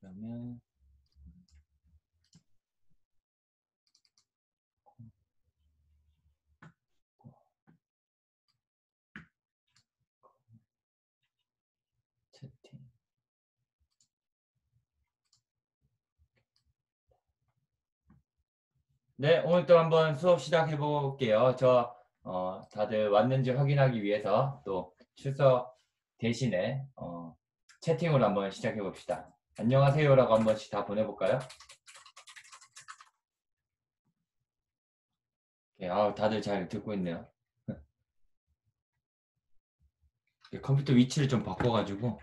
그러면 채팅. 네, 오늘 또 한번 수업 시작해 볼게요. 다들 왔는지 확인하기 위해서 또 출석 대신에 채팅으로 한번 시작해 봅시다. 안녕하세요라고 한 번씩 다 보내볼까요? 네, 다들 잘 듣고 있네요. 컴퓨터 위치를 좀 바꿔가지고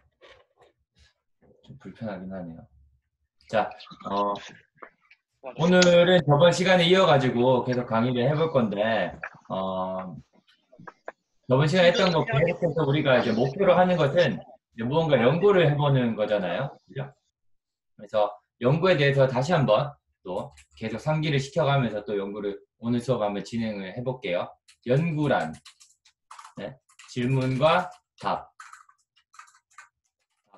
좀 불편하긴 하네요. 자, 오늘은 저번 시간에 이어가지고 계속 강의를 해볼 건데, 저번 시간에 했던 거 계속해서 우리가 이제 목표로 하는 것은 이제 무언가 연구를 해보는 거잖아요. 그죠? 그래서 연구에 대해서 다시 한번 또 계속 상기를 시켜가면서 또 연구를 오늘 수업 한번 진행을 해볼게요. 연구란 네, 질문과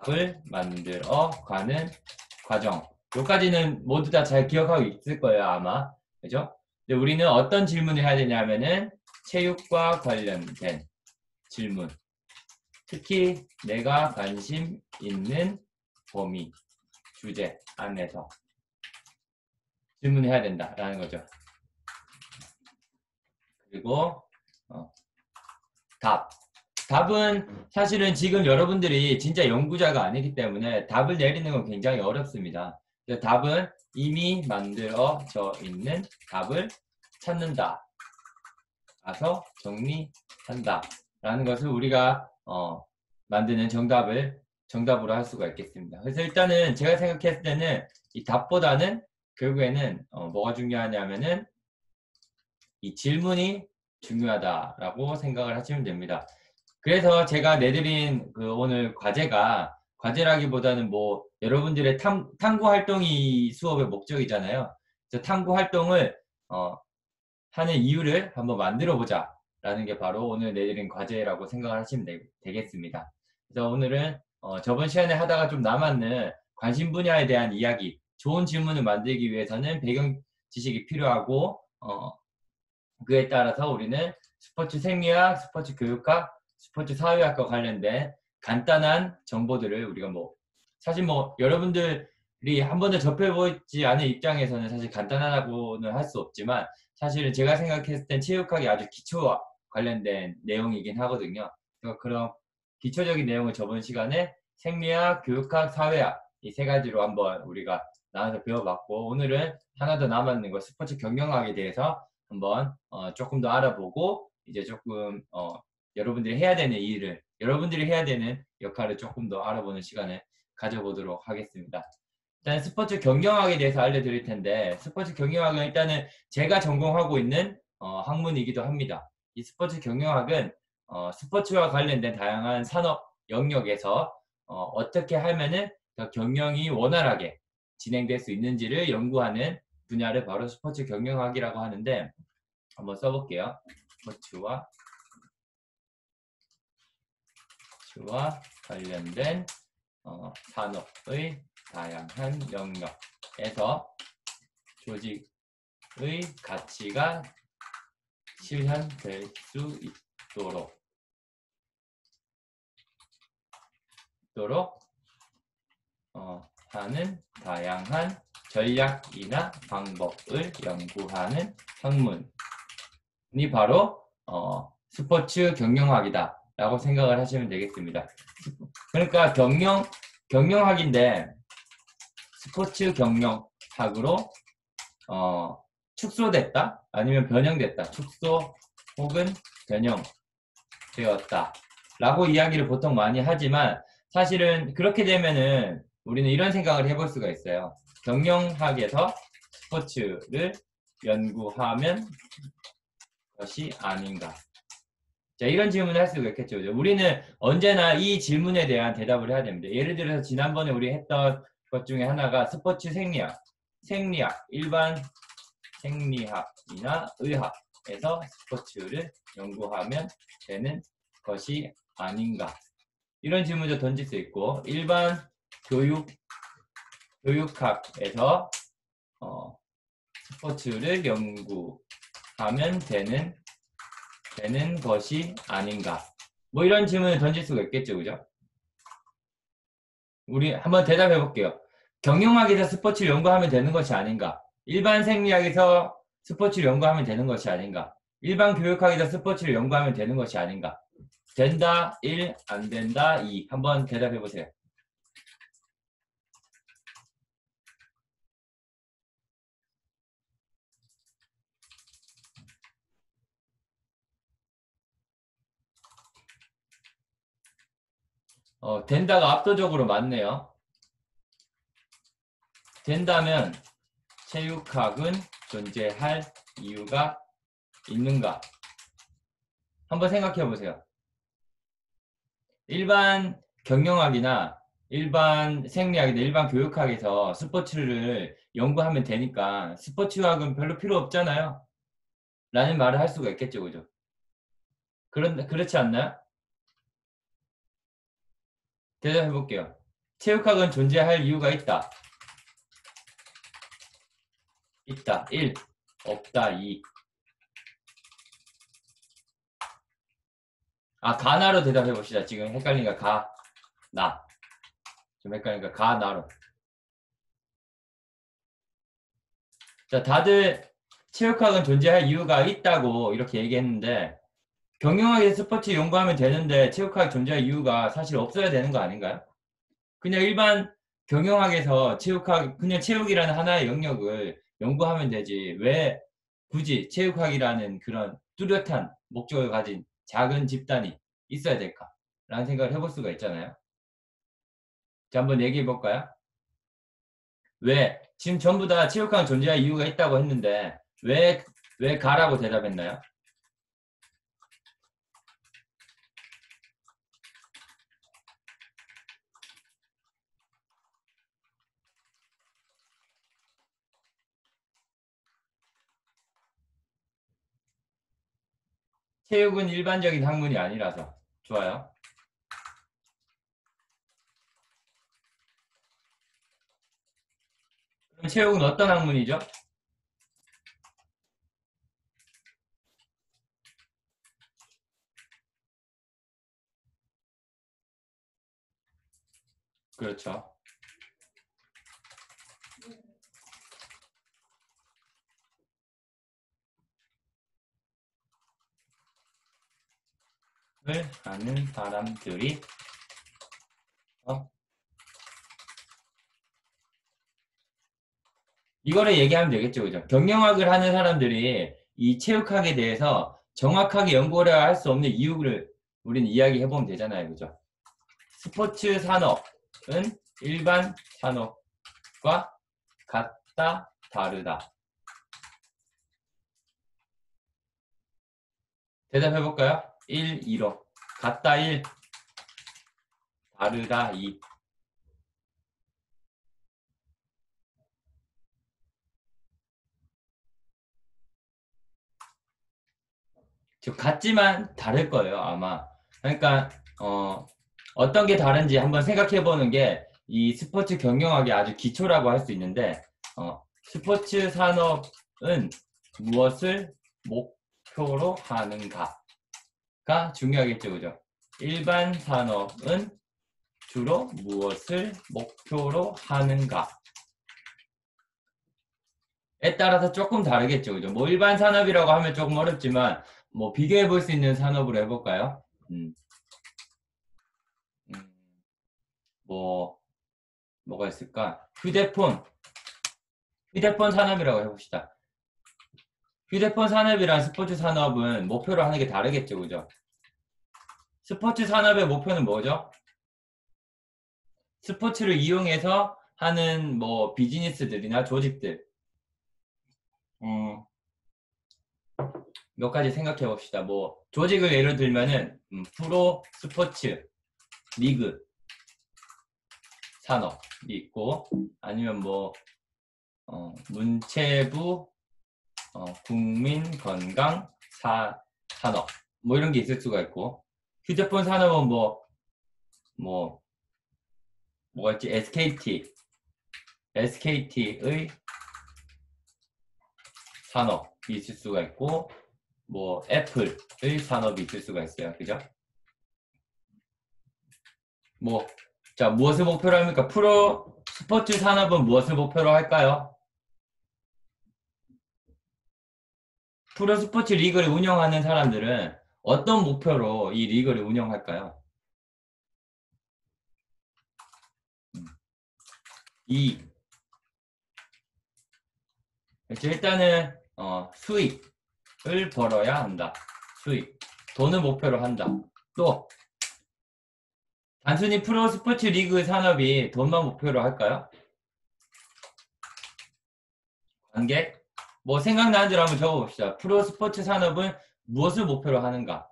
답을 만들어 가는 과정. 여기까지는 모두 다 잘 기억하고 있을 거예요, 아마. 그죠? 근데 우리는 어떤 질문을 해야 되냐면은 체육과 관련된 질문. 특히 내가 관심 있는 범위, 주제 안에서 질문해야 된다라는 거죠. 그리고 답은 사실은 지금 여러분들이 진짜 연구자가 아니기 때문에 답을 내리는 건 굉장히 어렵습니다. 답은 이미 만들어져 있는 답을 찾는다. 가서 정리한다. 라는 것을 우리가 만드는 정답으로 할 수가 있겠습니다. 그래서 일단은 제가 생각했을 때는 이 답보다는 결국에는 뭐가 중요하냐면은 이 질문이 중요하다라고 생각을 하시면 됩니다. 그래서 제가 내드린 그 오늘 과제라기보다는 뭐 여러분들의 탐구 활동이 수업의 목적이잖아요. 그래서 탐구 활동을 하는 이유를 한번 만들어 보자 라는 게 바로 오늘 내드린 과제라고 생각을 하시면 되겠습니다. 그래서 오늘은 저번 시간에 하다가 좀 남았는 관심 분야에 대한 이야기, 좋은 질문을 만들기 위해서는 배경 지식이 필요하고 그에 따라서 우리는 스포츠 생리학, 스포츠 교육학, 스포츠 사회학과 관련된 간단한 정보들을 우리가 사실 여러분들이 한 번도 접해보지 않은 입장에서는 사실 간단하다고는 할 수 없지만 사실은 제가 생각했을 땐 체육학이 아주 기초와 관련된 내용이긴 하거든요. 그래서 그런 기초적인 내용을 저번 시간에 생리학, 교육학, 사회학 이 세 가지로 한번 우리가 나눠서 배워봤고 오늘은 하나 더 남았는 거 스포츠 경영학에 대해서 한번 조금 더 알아보고 이제 조금 여러분들이 해야 되는 일을 여러분들이 해야 되는 역할을 조금 더 알아보는 시간을 가져보도록 하겠습니다. 일단 스포츠 경영학에 대해서 알려드릴 텐데 스포츠 경영학은 일단은 제가 전공하고 있는 학문이기도 합니다. 이 스포츠 경영학은 스포츠와 관련된 다양한 산업 영역에서 어떻게 하면은 더 경영이 원활하게 진행될 수 있는지를 연구하는 분야를 바로 스포츠 경영학이라고 하는데 한번 써볼게요. 스포츠와 관련된 산업의 다양한 영역에서 조직의 가치가 실현될 수 있도록 하는 다양한 전략이나 방법을 연구하는 학문이 바로 스포츠 경영학이다 라고 생각을 하시면 되겠습니다. 그러니까 경영학인데 스포츠 경영학으로 축소됐다 아니면 변형됐다 축소 혹은 변형되었다 라고 이야기를 보통 많이 하지만 사실은 그렇게 되면은 우리는 이런 생각을 해볼 수가 있어요. 경영학에서 스포츠를 연구하면 것이 아닌가. 자, 이런 질문을 할 수가 있겠죠. 우리는 언제나 이 질문에 대한 대답을 해야 됩니다. 예를 들어서 지난번에 우리 했던 것 중에 하나가 스포츠 생리학, 일반 생리학이나 의학에서 스포츠를 연구하면 되는 것이 아닌가. 이런 질문도 던질 수 있고 일반 교육학에서 스포츠를 연구하면 되는 것이 아닌가. 뭐 이런 질문을 던질 수가 있겠죠, 그죠? 우리 한번 대답해 볼게요. 경영학에서 스포츠를 연구하면 되는 것이 아닌가? 일반 생리학에서 스포츠를 연구하면 되는 것이 아닌가? 일반 교육학에서 스포츠를 연구하면 되는 것이 아닌가? 된다, 1, 안 된다, 2. 한번 대답해 보세요. 된다가 압도적으로 많네요. 된다면 체육학은 존재할 이유가 있는가? 한번 생각해 보세요. 일반 경영학이나 일반 생리학이나 일반 교육학에서 스포츠를 연구하면 되니까 스포츠학은 별로 필요 없잖아요. 라는 말을 할 수가 있겠죠, 그죠? 그렇지 않나요? 대답해 볼게요. 체육학은 존재할 이유가 있다. 있다. 1. 없다. 2. 가나로 대답해 봅시다. 지금 헷갈리니까 나. 좀 헷갈리니까 나로. 자, 다들 체육학은 존재할 이유가 있다고 이렇게 얘기했는데 경영학에서 스포츠 연구하면 되는데 체육학이 존재할 이유가 사실 없어야 되는 거 아닌가요? 그냥 일반 경영학에서 그냥 체육이라는 하나의 영역을 연구하면 되지. 왜 굳이 체육학이라는 그런 뚜렷한 목적을 가진 작은 집단이 있어야 될까? 라는 생각을 해볼 수가 있잖아요. 자, 한번 얘기해 볼까요? 왜? 지금 전부 다 체육학은 존재할 이유가 있다고 했는데 왜 가라고 대답했나요? 체육은 일반적인 학문이 아니라서. 좋아요. 그럼 체육은 어떤 학문이죠? 그렇죠. 을 하는 사람들이 이거를 얘기하면 되겠죠, 그죠? 경영학을 하는 사람들이 이 체육학에 대해서 정확하게 연구를 할 수 없는 이유를 우리는 이야기해 보면 되잖아요, 그죠? 스포츠 산업은 일반 산업과 같다, 다르다. 대답해 볼까요? 1, 2로. 같다 1, 다르다 2. 즉 같지만 다를 거예요, 아마. 그러니까 어떤 게 다른지 한번 생각해 보는 게 이 스포츠 경영학의 아주 기초라고 할 수 있는데 스포츠 산업은 무엇을 목표로 하는가가 중요하겠죠, 그죠? 일반 산업은 주로 무엇을 목표로 하는가에 따라서 조금 다르겠죠, 그죠? 뭐 일반 산업이라고 하면 조금 어렵지만 뭐 비교해 볼 수 있는 산업으로 해볼까요? 뭐가 있을까? 휴대폰 산업이라고 해봅시다. 휴대폰 산업이랑 스포츠 산업은 목표로 하는 게 다르겠죠, 그죠? 스포츠 산업의 목표는 뭐죠? 스포츠를 이용해서 하는 뭐 비즈니스들이나 조직들 몇 가지 생각해 봅시다. 뭐 조직을 예를 들면은 프로 스포츠 리그 산업이 있고 아니면 뭐 문체부 국민건강 산업 뭐 이런 게 있을 수가 있고 휴대폰 산업은 뭐가 있지? SKT SKT의 산업이 있을 수가 있고, 뭐 애플의 산업이 있을 수가 있어요. 그죠? 뭐, 자, 무엇을 목표로 합니까? 프로 스포츠 산업은 무엇을 목표로 할까요? 프로 스포츠 리그를 운영하는 사람들은 어떤 목표로 이 리그를 운영할까요? 그렇죠. 일단은 수익을 벌어야 한다. 수익, 돈을 목표로 한다. 또 단순히 프로 스포츠 리그 산업이 돈만 목표로 할까요? 관객? 뭐 생각나는 대로 한번 적어봅시다. 프로 스포츠 산업은 무엇을 목표로 하는가?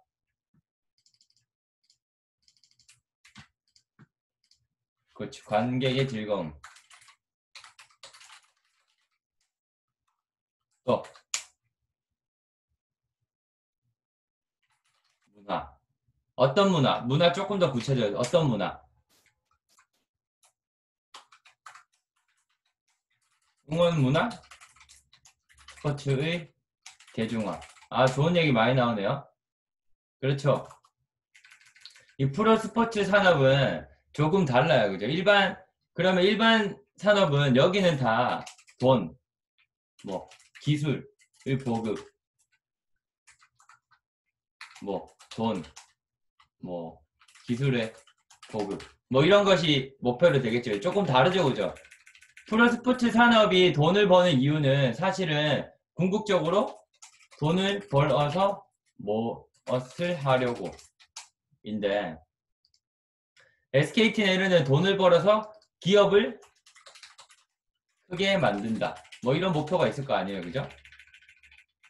그렇죠. 관객의 즐거움. 또 문화. 어떤 문화? 문화 조금 더 구체적으로 어떤 문화? 응원 문화? 스포츠의 대중화. 아, 좋은 얘기 많이 나오네요. 그렇죠. 이 프로 스포츠 산업은 조금 달라요. 그죠? 그러면 일반 산업은 여기는 다 돈, 뭐, 기술의 보급, 뭐, 돈, 뭐, 기술의 보급, 뭐 이런 것이 목표로 되겠죠. 조금 다르죠. 그죠? 프로 스포츠 산업이 돈을 버는 이유는 사실은 궁극적으로 돈을 벌어서 무엇을 하려고 인데 SKT 네르는 돈을 벌어서 기업을 크게 만든다. 뭐 이런 목표가 있을 거 아니에요. 그죠?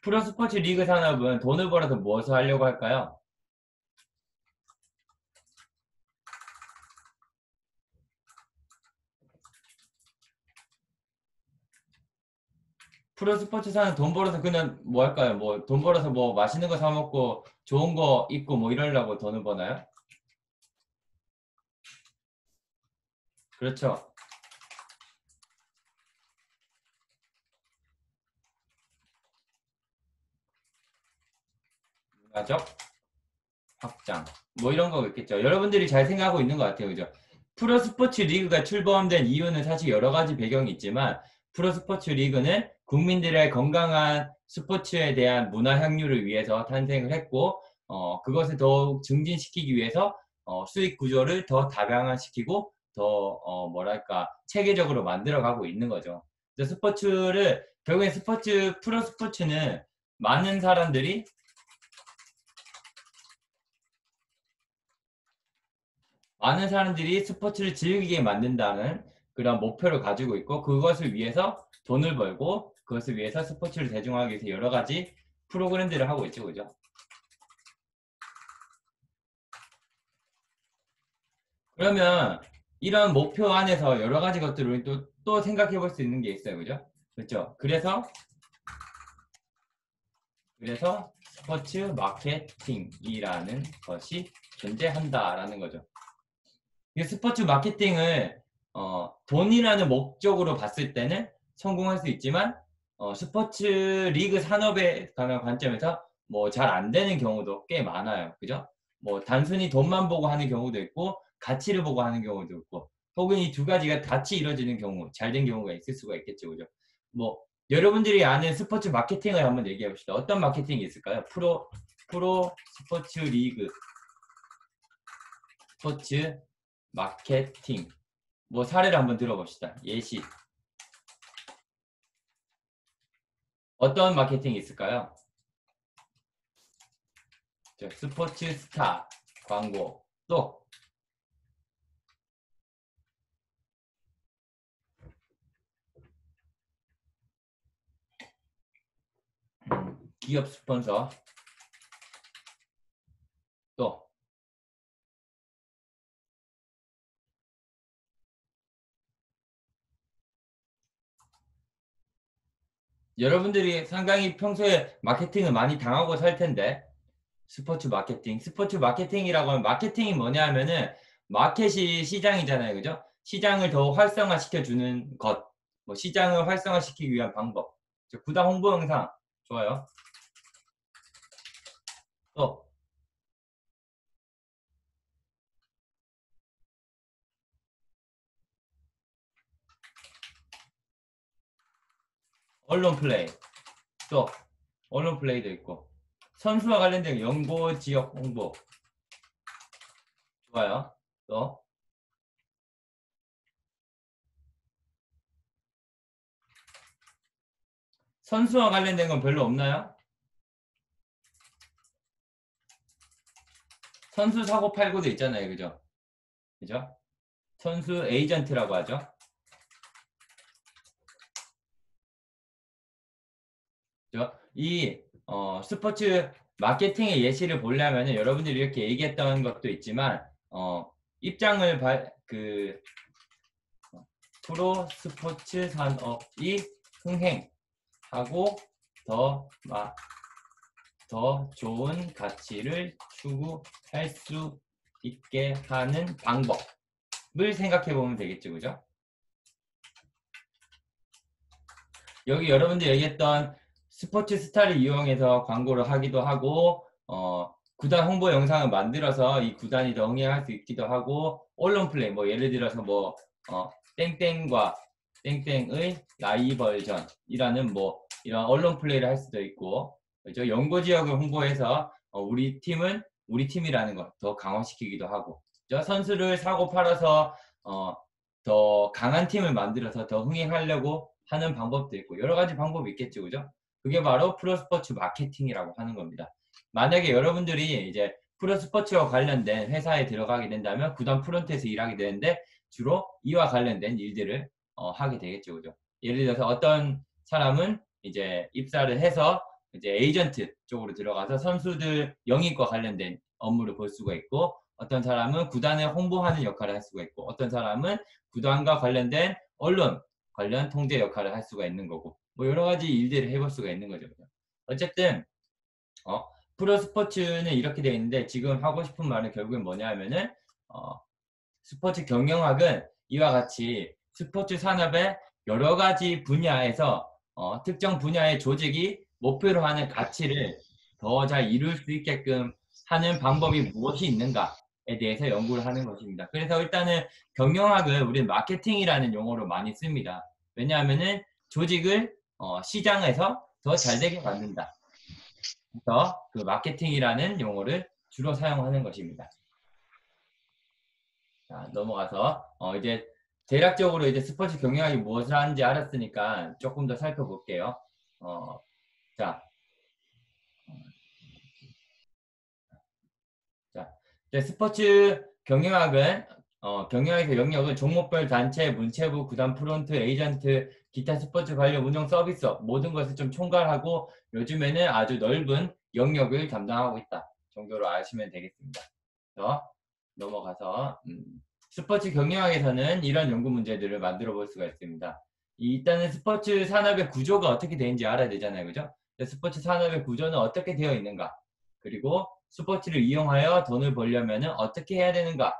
프로스포츠 리그 산업은 돈을 벌어서 무엇을 하려고 할까요? 프로스포츠 산업 돈 벌어서 그냥 뭐 할까요? 뭐 돈 벌어서 뭐 맛있는 거 사 먹고 좋은 거 입고 뭐 이러려고 돈을 버나요? 그렇죠. 문화적 확장. 뭐 이런 거 있겠죠. 여러분들이 잘 생각하고 있는 것 같아요. 그죠? 프로스포츠 리그가 출범된 이유는 사실 여러 가지 배경이 있지만 프로스포츠 리그는 국민들의 건강한 스포츠에 대한 문화 향유를 위해서 탄생을 했고 그것을 더욱 증진시키기 위해서 수익 구조를 더 다양화시키고 더 뭐랄까 체계적으로 만들어가고 있는 거죠. 결국엔 프로스포츠는 많은 사람들이 스포츠를 즐기게 만든다는 그런 목표를 가지고 있고 그것을 위해서 돈을 벌고 그것을 위해서 스포츠를 대중화하기 위해서 여러 가지 프로그램들을 하고 있죠. 그죠? 그러면 이런 목표 안에서 여러 가지 것들을 또 생각해 볼 수 있는 게 있어요. 그죠? 그렇죠? 그래서 스포츠 마케팅이라는 것이 존재한다라는 거죠. 이 스포츠 마케팅을 돈이라는 목적으로 봤을 때는 성공할 수 있지만 스포츠 리그 산업에 관한 관점에서 뭐 잘 안 되는 경우도 꽤 많아요. 그죠? 뭐 단순히 돈만 보고 하는 경우도 있고 가치를 보고 하는 경우도 있고 혹은 이 두 가지가 같이 이루어지는 경우, 잘 된 경우가 있을 수가 있겠죠. 그죠? 뭐 여러분들이 아는 스포츠 마케팅을 한번 얘기해 봅시다. 어떤 마케팅이 있을까요? 프로 스포츠 리그 스포츠 마케팅. 뭐 사례를 한번 들어봅시다. 예시. 어떤 마케팅이 있을까요? 스포츠 스타 광고. 또 기업 스폰서. 또 여러분들이 상당히 평소에 마케팅을 많이 당하고 살 텐데 스포츠 마케팅이라고 하면 마케팅이 뭐냐 하면은 마켓이 시장이잖아요. 그죠? 시장을 더 활성화시켜 주는 것. 뭐 시장을 활성화시키기 위한 방법. 구단 홍보 영상 좋아요. 또 언론 플레이. 또 언론 플레이도 있고 선수와 관련된 연고 지역 홍보 좋아요. 또 선수와 관련된 건 별로 없나요? 선수 사고 팔고도 있잖아요. 그죠? 그죠? 선수 에이전트라고 하죠. 그죠? 이 스포츠 마케팅의 예시를 보려면 여러분들이 이렇게 얘기했던 것도 있지만 입장을 프로 스포츠 산업이 흥행하고 더 좋은 가치를 추구할 수 있게 하는 방법을 생각해 보면 되겠죠, 그죠? 여기 여러분들 얘기했던 스포츠 스타를 이용해서 광고를 하기도 하고 구단 홍보 영상을 만들어서 이 구단이 더 흥행할 수 있기도 하고 언론 플레이 뭐 예를 들어서 뭐 땡땡과 땡땡의 라이벌전이라는 뭐 이런 언론 플레이를 할 수도 있고 그죠? 연고 지역을 홍보해서 우리 팀은 우리 팀이라는 것 더 강화시키기도 하고 그죠? 선수를 사고 팔아서 더 강한 팀을 만들어서 더 흥행하려고 하는 방법도 있고 여러 가지 방법이 있겠죠, 그죠? 그게 바로 프로스포츠 마케팅이라고 하는 겁니다. 만약에 여러분들이 이제 프로스포츠와 관련된 회사에 들어가게 된다면 구단 프론트에서 일하게 되는데 주로 이와 관련된 일들을 하게 되겠죠, 그죠? 예를 들어서 어떤 사람은 이제 입사를 해서 이제 에이전트 쪽으로 들어가서 선수들 영입과 관련된 업무를 볼 수가 있고 어떤 사람은 구단을 홍보하는 역할을 할 수가 있고 어떤 사람은 구단과 관련된 언론 관련 통제 역할을 할 수가 있는 거고 뭐 여러 가지 일들을 해볼 수가 있는 거죠. 어쨌든 프로스포츠는 이렇게 되어 있는데 지금 하고 싶은 말은 결국엔 뭐냐 하면은 스포츠 경영학은 이와 같이 스포츠 산업의 여러 가지 분야에서 특정 분야의 조직이 목표로 하는 가치를 더 잘 이룰 수 있게끔 하는 방법이 무엇이 있는가에 대해서 연구를 하는 것입니다. 그래서 일단은 경영학을 우리는 마케팅이라는 용어로 많이 씁니다. 왜냐하면은 조직을 시장에서 더 잘되게 만든다. 그래서 그 마케팅이라는 용어를 주로 사용하는 것입니다. 자, 넘어가서 이제 대략적으로 이제 스포츠 경영학이 무엇을 하는지 알았으니까 조금 더 살펴볼게요. 자, 스포츠 경영학은 경영학의 영역은 종목별 단체, 문체부, 구단 프론트, 에이전트, 기타 스포츠 관련 운영 서비스업 모든 것을 좀 총괄하고 요즘에는 아주 넓은 영역을 담당하고 있다 정도로 아시면 되겠습니다. 넘어가서 스포츠 경영학에서는 이런 연구 문제들을 만들어 볼 수가 있습니다. 일단은 스포츠 산업의 구조가 어떻게 되는지 알아야 되잖아요. 그죠? 스포츠 산업의 구조는 어떻게 되어 있는가? 그리고 스포츠를 이용하여 돈을 벌려면 어떻게 해야 되는가?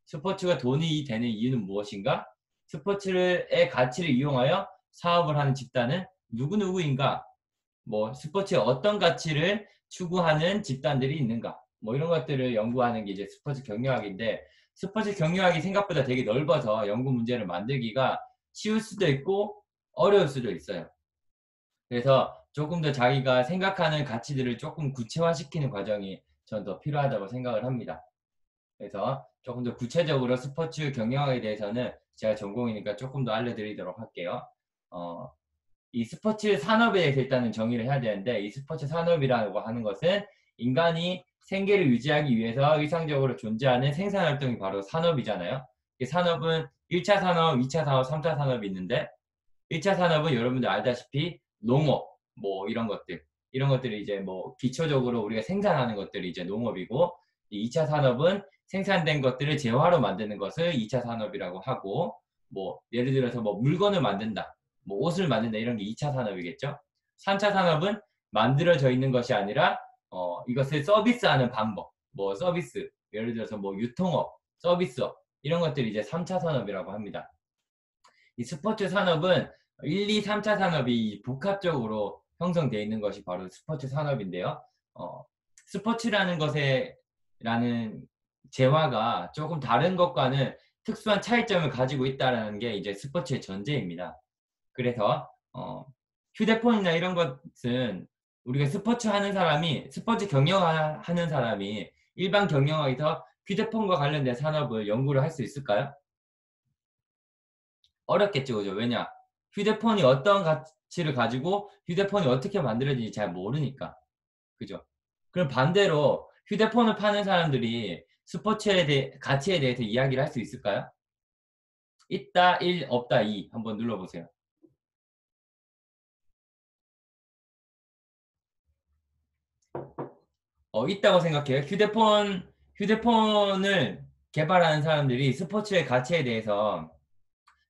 스포츠가 돈이 되는 이유는 무엇인가? 스포츠의 가치를 이용하여 사업을 하는 집단은 누구누구인가? 뭐 스포츠의 어떤 가치를 추구하는 집단들이 있는가? 뭐 이런 것들을 연구하는 게 이제 스포츠 경영학인데 스포츠 경영학이 생각보다 되게 넓어서 연구 문제를 만들기가 쉬울 수도 있고 어려울 수도 있어요. 그래서 조금 더 자기가 생각하는 가치들을 조금 구체화시키는 과정이 전 더 필요하다고 생각을 합니다. 그래서 조금 더 구체적으로 스포츠 경영학에 대해서는 제가 전공이니까 조금 더 알려드리도록 할게요. 이 스포츠 산업에 대해서 일단은 정의를 해야 되는데 이 스포츠 산업이라고 하는 것은 인간이 생계를 유지하기 위해서 일상적으로 존재하는 생산활동이 바로 산업이잖아요. 이 산업은 1차 산업, 2차 산업, 3차 산업이 있는데 1차 산업은 여러분들 알다시피 농업, 뭐 이런 것들이 이제 뭐 기초적으로 우리가 생산하는 것들이 이제 농업이고 2차 산업은 생산된 것들을 재화로 만드는 것을 2차 산업이라고 하고 뭐 예를 들어서 뭐 물건을 만든다. 뭐 옷을 만든다 이런 게 2차 산업이겠죠. 3차 산업은 만들어져 있는 것이 아니라 이것을 서비스하는 방법, 뭐 서비스, 예를 들어서 뭐 유통업, 서비스업 이런 것들이 이제 3차 산업이라고 합니다. 이 스포츠 산업은 1, 2, 3차 산업이 복합적으로 형성되어 있는 것이 바로 스포츠 산업인데요. 스포츠라는 라는 재화가 조금 다른 것과는 특수한 차이점을 가지고 있다는 게 이제 스포츠의 전제입니다. 그래서 휴대폰이나 이런 것은 우리가 스포츠 경영하는 사람이 일반 경영학에서 휴대폰과 관련된 산업을 연구를 할 수 있을까요? 어렵겠죠, 그죠? 왜냐? 휴대폰이 어떤 가치를 가지고 휴대폰이 어떻게 만들어지는지 잘 모르니까. 그죠? 그럼 반대로 휴대폰을 파는 사람들이 가치에 대해서 이야기를 할 수 있을까요? 있다 1, 없다 2. 한번 눌러보세요. 있다고 생각해요. 휴대폰을 개발하는 사람들이 스포츠의 가치에 대해서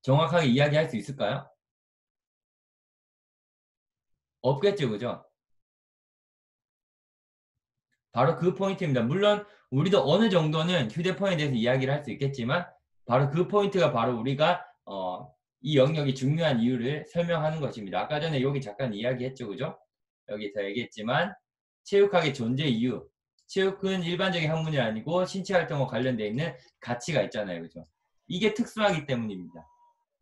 정확하게 이야기할 수 있을까요? 없겠죠, 그죠? 바로 그 포인트입니다. 물론 우리도 어느 정도는 휴대폰에 대해서 이야기를 할 수 있겠지만 바로 그 포인트가 바로 우리가 이 영역이 중요한 이유를 설명하는 것입니다. 아까 전에 여기 잠깐 이야기했죠, 그죠? 여기서 얘기했지만 체육학의 존재 이유. 체육은 일반적인 학문이 아니고 신체 활동과 관련되어 있는 가치가 있잖아요, 그죠? 이게 특수하기 때문입니다.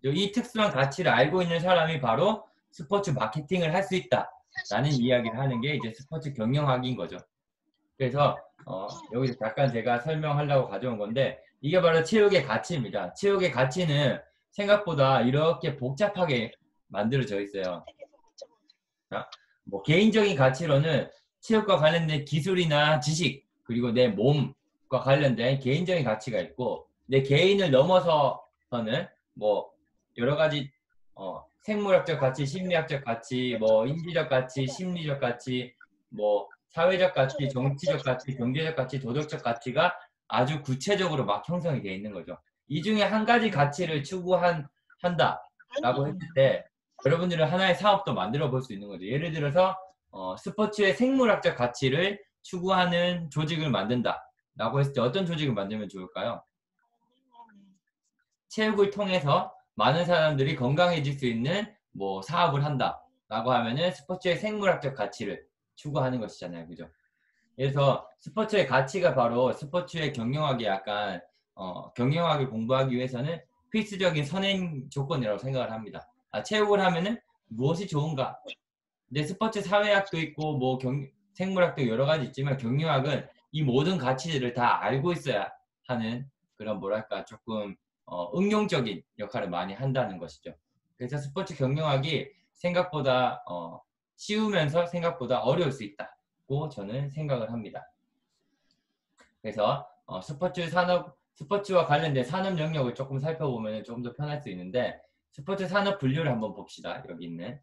이 특수한 가치를 알고 있는 사람이 바로 스포츠 마케팅을 할 수 있다라는 이야기를 하는 게 이제 스포츠 경영학인 거죠. 그래서 여기서 잠깐 제가 설명하려고 가져온 건데 이게 바로 체육의 가치입니다. 체육의 가치는 생각보다 이렇게 복잡하게 만들어져 있어요. 자, 뭐 개인적인 가치로는 체육과 관련된 기술이나 지식 그리고 내 몸과 관련된 개인적인 가치가 있고 내 개인을 넘어서서는 뭐 여러 가지 생물학적 가치, 심리학적 가치, 뭐 인지적 가치, 심리적 가치, 뭐 사회적 가치, 정치적 가치, 경제적 가치, 도덕적 가치가 아주 구체적으로 막 형성이 되어 있는 거죠. 이 중에 한 가지 가치를 추구한다라고 했을 때 여러분들은 하나의 사업도 만들어 볼 수 있는 거죠. 예를 들어서 스포츠의 생물학적 가치를 추구하는 조직을 만든다라고 했을 때 어떤 조직을 만들면 좋을까요? 체육을 통해서 많은 사람들이 건강해질 수 있는 뭐 사업을 한다라고 하면은 스포츠의 생물학적 가치를 추구하는 것이잖아요, 그죠? 그래서 스포츠의 가치가 바로 스포츠의 경영학이 약간 경영학을 공부하기 위해서는 필수적인 선행 조건이라고 생각을 합니다. 체육을 하면은 무엇이 좋은가? 근데 스포츠 사회학도 있고 뭐 생물학도 여러 가지 있지만 경영학은 이 모든 가치들을 다 알고 있어야 하는 그런 뭐랄까 조금 응용적인 역할을 많이 한다는 것이죠. 그래서 스포츠 경영학이 생각보다 쉬우면서 생각보다 어려울 수 있다고 저는 생각을 합니다. 그래서 스포츠와 관련된 산업 영역을 조금 살펴보면 조금 더 편할 수 있는데 스포츠 산업 분류를 한번 봅시다. 여기 있는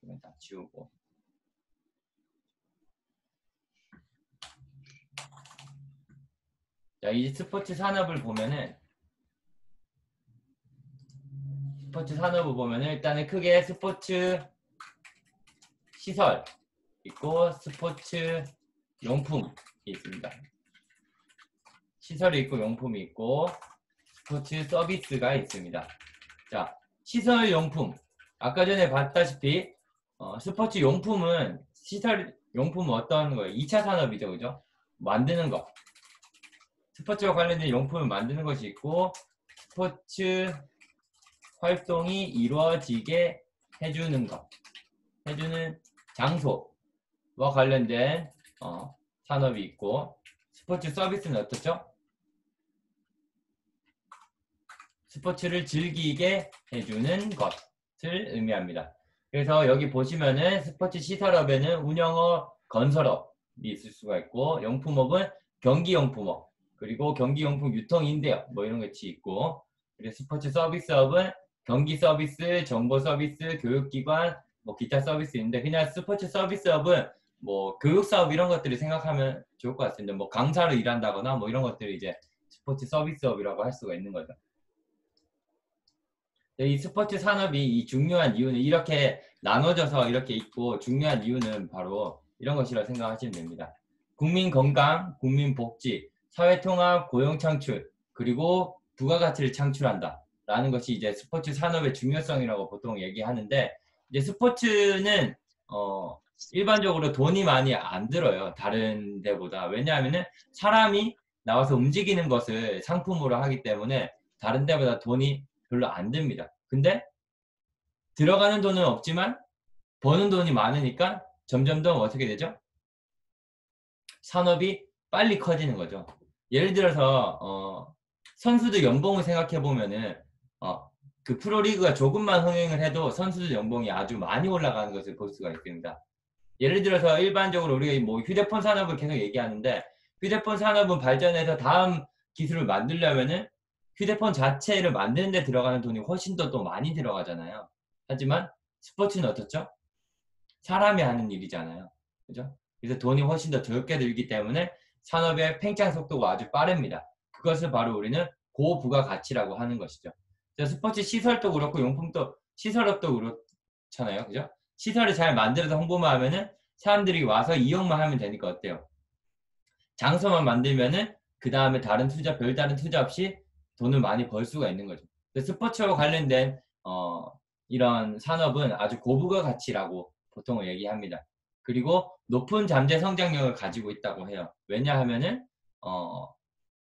이건 다 지우고 자, 이 스포츠 산업을 보면은 일단은 크게 스포츠 시설 있고 스포츠 용품이 있습니다. 시설이 있고 용품이 있고 스포츠 서비스가 있습니다. 자, 시설 용품. 아까 전에 봤다시피 스포츠 용품은 시설 용품은 어떤 거예요? 2차 산업이죠, 그죠? 만드는 거. 스포츠와 관련된 용품을 만드는 것이 있고 스포츠 활동이 이루어지게 해주는 것, 해주는 장소와 관련된 산업이 있고 스포츠 서비스는 어떻죠? 스포츠를 즐기게 해주는 것을 의미합니다. 그래서 여기 보시면은 스포츠 시설업에는 운영업, 건설업이 있을 수가 있고 용품업은 경기용품업, 그리고 경기용품 유통임대업 뭐 이런 것이 있고 그리고 스포츠 서비스업은 경기 서비스, 정보 서비스, 교육기관, 뭐 기타 서비스 있는데 그냥 스포츠 서비스업은 뭐 교육 사업 이런 것들을 생각하면 좋을 것 같습니다. 뭐 강사로 일한다거나 뭐 이런 것들을 이제 스포츠 서비스업이라고 할 수가 있는 거죠. 이 스포츠 산업이 이 중요한 이유는 이렇게 나눠져서 이렇게 있고 중요한 이유는 바로 이런 것이라고 생각하시면 됩니다. 국민 건강, 국민 복지, 사회 통합, 고용 창출, 그리고 부가가치를 창출한다. 라는 것이 이제 스포츠 산업의 중요성이라고 보통 얘기하는데, 이제 스포츠는 일반적으로 돈이 많이 안 들어요. 다른 데보다. 왜냐하면은 사람이 나와서 움직이는 것을 상품으로 하기 때문에 다른 데보다 돈이 별로 안 듭니다. 근데 들어가는 돈은 없지만 버는 돈이 많으니까 점점 더 어떻게 되죠? 산업이 빨리 커지는 거죠. 예를 들어서 선수들 연봉을 생각해 보면은 그 프로리그가 조금만 흥행을 해도 선수들 연봉이 아주 많이 올라가는 것을 볼 수가 있습니다. 예를 들어서 일반적으로 우리가 뭐 휴대폰 산업을 계속 얘기하는데, 휴대폰 산업은 발전해서 다음 기술을 만들려면은 휴대폰 자체를 만드는 데 들어가는 돈이 훨씬 더 또 많이 들어가잖아요. 하지만 스포츠는 어떻죠? 사람이 하는 일이잖아요. 그죠? 그래서 돈이 훨씬 더 적게 들기 때문에 산업의 팽창 속도가 아주 빠릅니다. 그것을 바로 우리는 고부가가치라고 하는 것이죠. 스포츠 시설도 그렇고 용품도 시설업도 그렇잖아요. 그죠? 시설을 잘 만들어서 홍보만 하면은 사람들이 와서 이용만 하면 되니까 어때요? 장소만 만들면은 그 다음에 다른 투자, 별다른 투자 없이 돈을 많이 벌 수가 있는 거죠. 스포츠와 관련된 이런 산업은 아주 고부가 가치라고 보통 얘기합니다. 그리고 높은 잠재 성장력을 가지고 있다고 해요. 왜냐하면은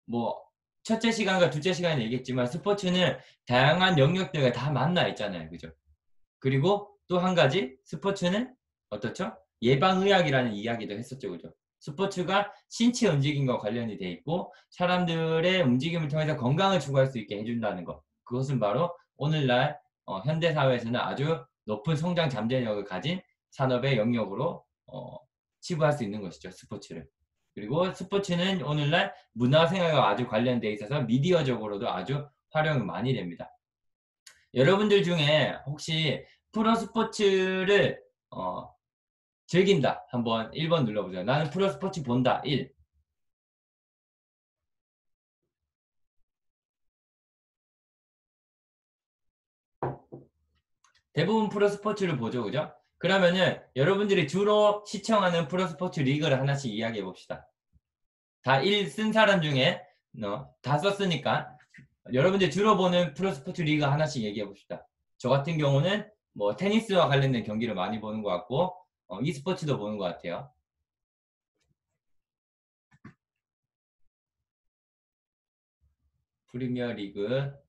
뭐 첫째 시간과 둘째 시간에 얘기했지만 스포츠는 다양한 영역들과 다 만나 있잖아요. 그죠? 그리고 또 한 가지 스포츠는 어떻죠? 예방의학이라는 이야기도 했었죠. 그죠? 스포츠가 신체 움직임과 관련이 돼 있고 사람들의 움직임을 통해서 건강을 추구할 수 있게 해준다는 것. 그것은 바로 오늘날 현대사회에서는 아주 높은 성장 잠재력을 가진 산업의 영역으로 치부할 수 있는 것이죠. 스포츠를. 그리고 스포츠는 오늘날 문화생활과 아주 관련돼 있어서 미디어적으로도 아주 활용이 많이 됩니다. 여러분들 중에 혹시 프로스포츠를 즐긴다. 한번 1번 눌러보세요. 나는 프로스포츠 본다. 1. 대부분 프로스포츠를 보죠. 그죠? 그러면은 여러분들이 주로 시청하는 프로스포츠 리그를 하나씩 이야기해 봅시다. 다 1 쓴 사람 중에 다 썼으니까 여러분들 주로 보는 프로스포츠 리그 하나씩 얘기해 봅시다. 저 같은 경우는 뭐 테니스와 관련된 경기를 많이 보는 것 같고 e스포츠도 보는 것 같아요. 프리미어 리그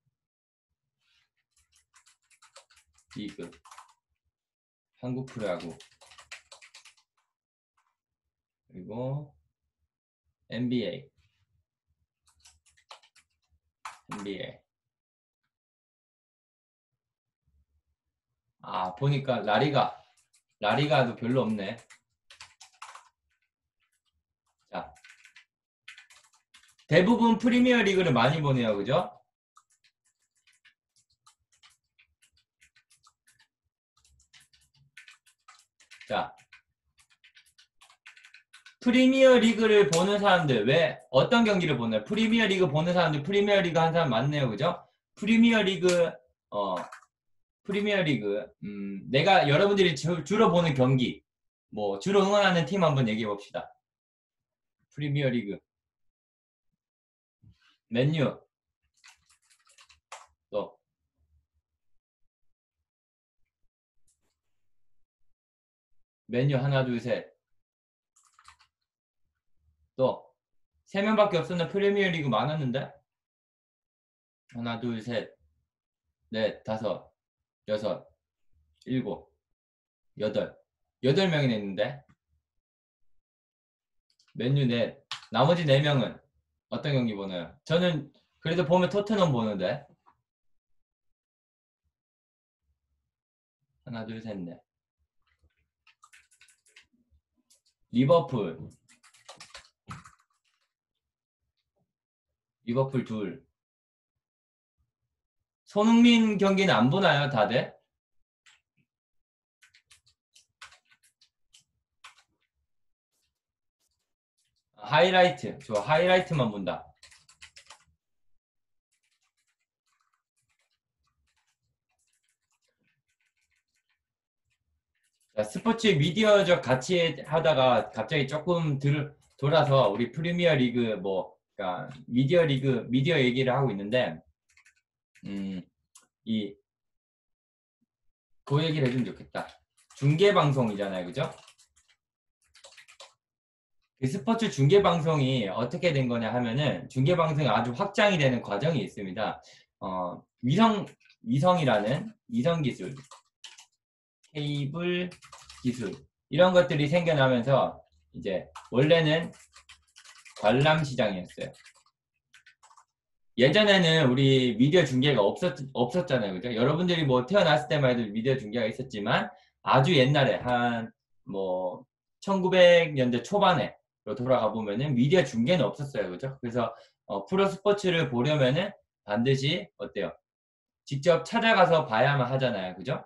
한국 프로야구 그리고 NBA 보니까 라리가도 별로 없네. 자, 대부분 프리미어 리그를 많이 보네요. 그죠? 자, 프리미어 리그를 보는 사람들, 왜, 어떤 경기를 보나요? 프리미어 리그 보는 사람들, 프리미어 리그 한 사람 많네요. 그죠? 프리미어 리그, 내가 여러분들이 주로 보는 경기, 뭐, 주로 응원하는 팀 한번 얘기해 봅시다. 프리미어 리그. 맨유. 또. 맨유 하나, 둘, 셋. 또. 3명밖에 없었나? 프리미어 리그 많았는데? 하나, 둘, 셋, 넷, 다섯, 여섯, 일곱, 여덟. 8명이 있는데? 맨유 넷. 나머지 4명은 어떤 경기 보나요? 저는 그래도 보면 토트넘 보는데. 하나, 둘, 셋, 넷. 리버풀 둘. 손흥민 경기는 안 보나요, 다들? 하이라이트. 저 하이라이트만 본다. 자, 스포츠 미디어적 가치 하다가 갑자기 조금 돌아서 우리 프리미어 리그 그러니까 미디어 리그, 미디어 얘기를 하고 있는데, 그 얘기를 해주면 좋겠다. 중계방송이잖아요. 그죠? 그 스포츠 중계방송이 어떻게 된 거냐 하면은 중계방송이 아주 확장이 되는 과정이 있습니다. 위성이라는 위성기술, 케이블 기술, 이런 것들이 생겨나면서 이제 원래는 관람시장이었어요. 예전에는 우리 미디어 중계가 없었잖아요. 그죠? 여러분들이 뭐 태어났을 때만 해도 미디어 중계가 있었지만 아주 옛날에 뭐 1900년대 초반에 돌아가 보면은 미디어 중계는 없었어요. 그죠? 그래서 프로 스포츠를 보려면은 반드시 어때요? 직접 찾아가서 봐야만 하잖아요. 그죠?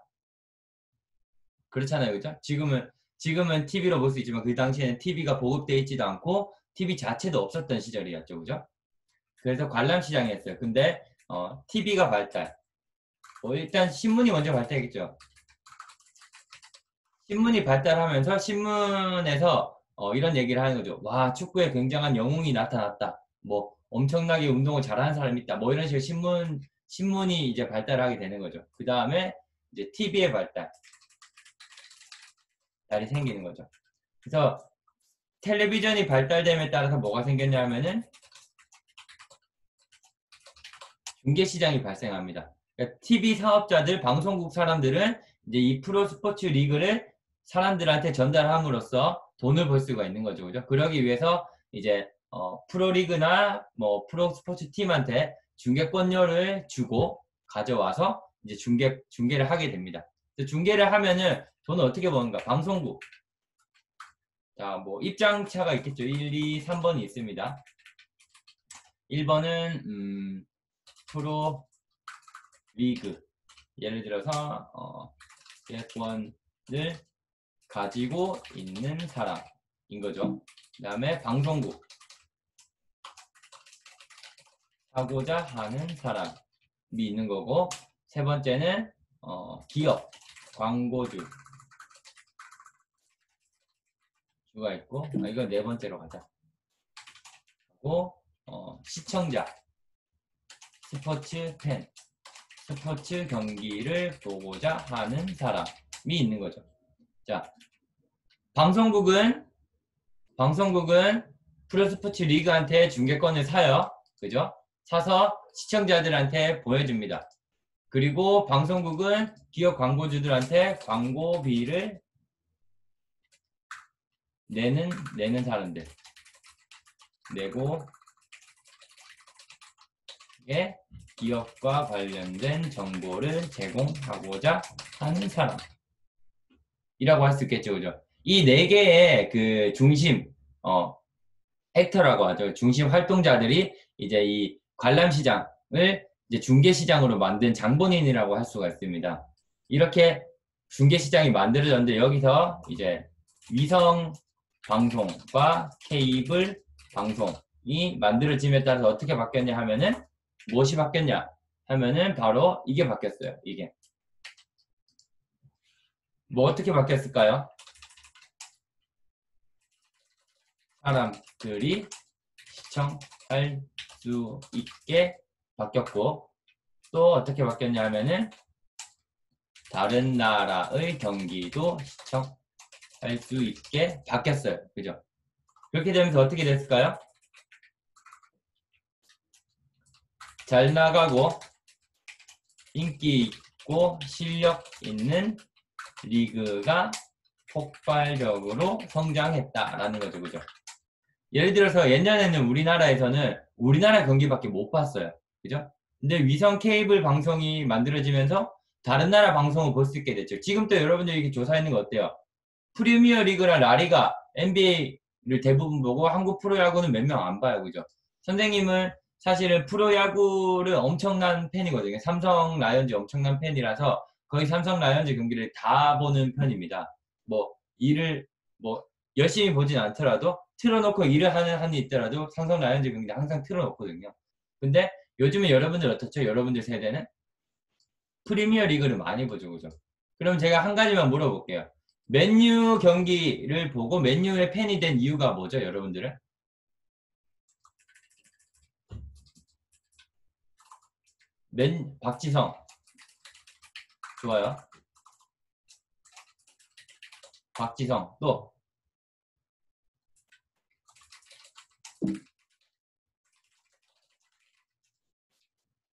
그렇잖아요. 그죠? 지금은 TV로 볼 수 있지만 그 당시에는 TV가 보급되어 있지도 않고 TV 자체도 없었던 시절이었죠. 그죠? 그래서 관람 시장이었어요. 근데 TV가 발달. 일단 신문이 먼저 발달했겠죠. 신문이 발달하면서 신문에서 이런 얘기를 하는 거죠. 와, 축구에 굉장한 영웅이 나타났다. 뭐 엄청나게 운동을 잘하는 사람이 있다. 뭐 이런 식으로 신문이 이제 발달하게 되는 거죠. 그 다음에 이제 TV의 발달이 생기는 거죠. 그래서 텔레비전이 발달됨에 따라서 뭐가 생겼냐면은 중개시장이 발생합니다. 그러니까 TV 사업자들, 방송국 사람들은 이제 이 프로 스포츠 리그를 사람들한테 전달함으로써 돈을 벌 수가 있는 거죠. 그죠? 그러기 위해서 이제 프로리그나 뭐 프로 스포츠 팀한테 중계권료를 주고 가져와서 이제 중계를 하게 됩니다. 중계를 하면은 돈을 어떻게 버는가? 방송국. 자, 뭐 입장차가 있겠죠. 1, 2, 3번이 있습니다. 1번은 프로 리그. 예를 들어서 계약권을 가지고 있는 사람인 거죠. 그 다음에 방송국. 하고자 하는 사람이 있는 거고, 세 번째는 기업, 광고주가 있고, 이건 네 번째로 가자. 그리고 시청자, 스포츠 팬, 스포츠 경기를 보고자 하는 사람이 있는 거죠. 자, 방송국은 프로스포츠 리그한테 중계권을 사요. 그죠? 사서 시청자들한테 보여줍니다. 그리고 방송국은 기업 광고주들한테 광고비를 내는 사람들. 내고, 기업과 관련된 정보를 제공하고자 하는 사람이라고 할 수 있겠죠. 그죠? 이 네 개의 그 중심, 액터라고 하죠. 중심 활동자들이 이제 이 관람 시장을 이제 중개 시장으로 만든 장본인이라고 할 수가 있습니다. 이렇게 중개 시장이 만들어졌는데 여기서 이제 위성 방송과 케이블 방송이 만들어짐에 따라서 어떻게 바뀌었냐 하면은 무엇이 바뀌었냐 하면은 바로 이게 바뀌었어요. 이게 뭐 어떻게 바뀌었을까요? 사람들이 시청할 수 있게 바뀌었고, 또 어떻게 바뀌었냐 하면은 다른 나라의 경기도 시청할 수 있게 바뀌었어요. 그죠? 그렇게 되면서 어떻게 됐을까요? 잘 나가고 인기 있고 실력 있는 리그가 폭발적으로 성장했다라는 거죠. 그죠? 예를 들어서 예전에는 우리나라에서는 우리나라 경기밖에 못 봤어요. 그죠? 근데 위성 케이블 방송이 만들어지면서 다른 나라 방송을 볼 수 있게 됐죠. 지금 또 여러분들이 이렇게 조사했는 거 어때요? 프리미어 리그랑 라리가, NBA를 대부분 보고 한국 프로야구는 몇 명 안 봐요. 그죠? 선생님은 사실은 프로야구를 엄청난 팬이거든요. 삼성 라이온즈 엄청난 팬이라서 거의 삼성 라이온즈 경기를 다 보는 편입니다. 뭐 일을 뭐 열심히 보진 않더라도 틀어놓고 일을 하는 한이 있더라도 삼성 라이온즈 경기를 항상 틀어놓거든요. 근데 요즘에 여러분들 어떻죠? 여러분들 세대는 프리미어 리그를 많이 보죠. 그죠? 그럼 제가 한 가지만 물어볼게요. 맨유 경기를 보고 맨유의 팬이 된 이유가 뭐죠, 여러분들은? 박지성. 좋아요. 박지성 또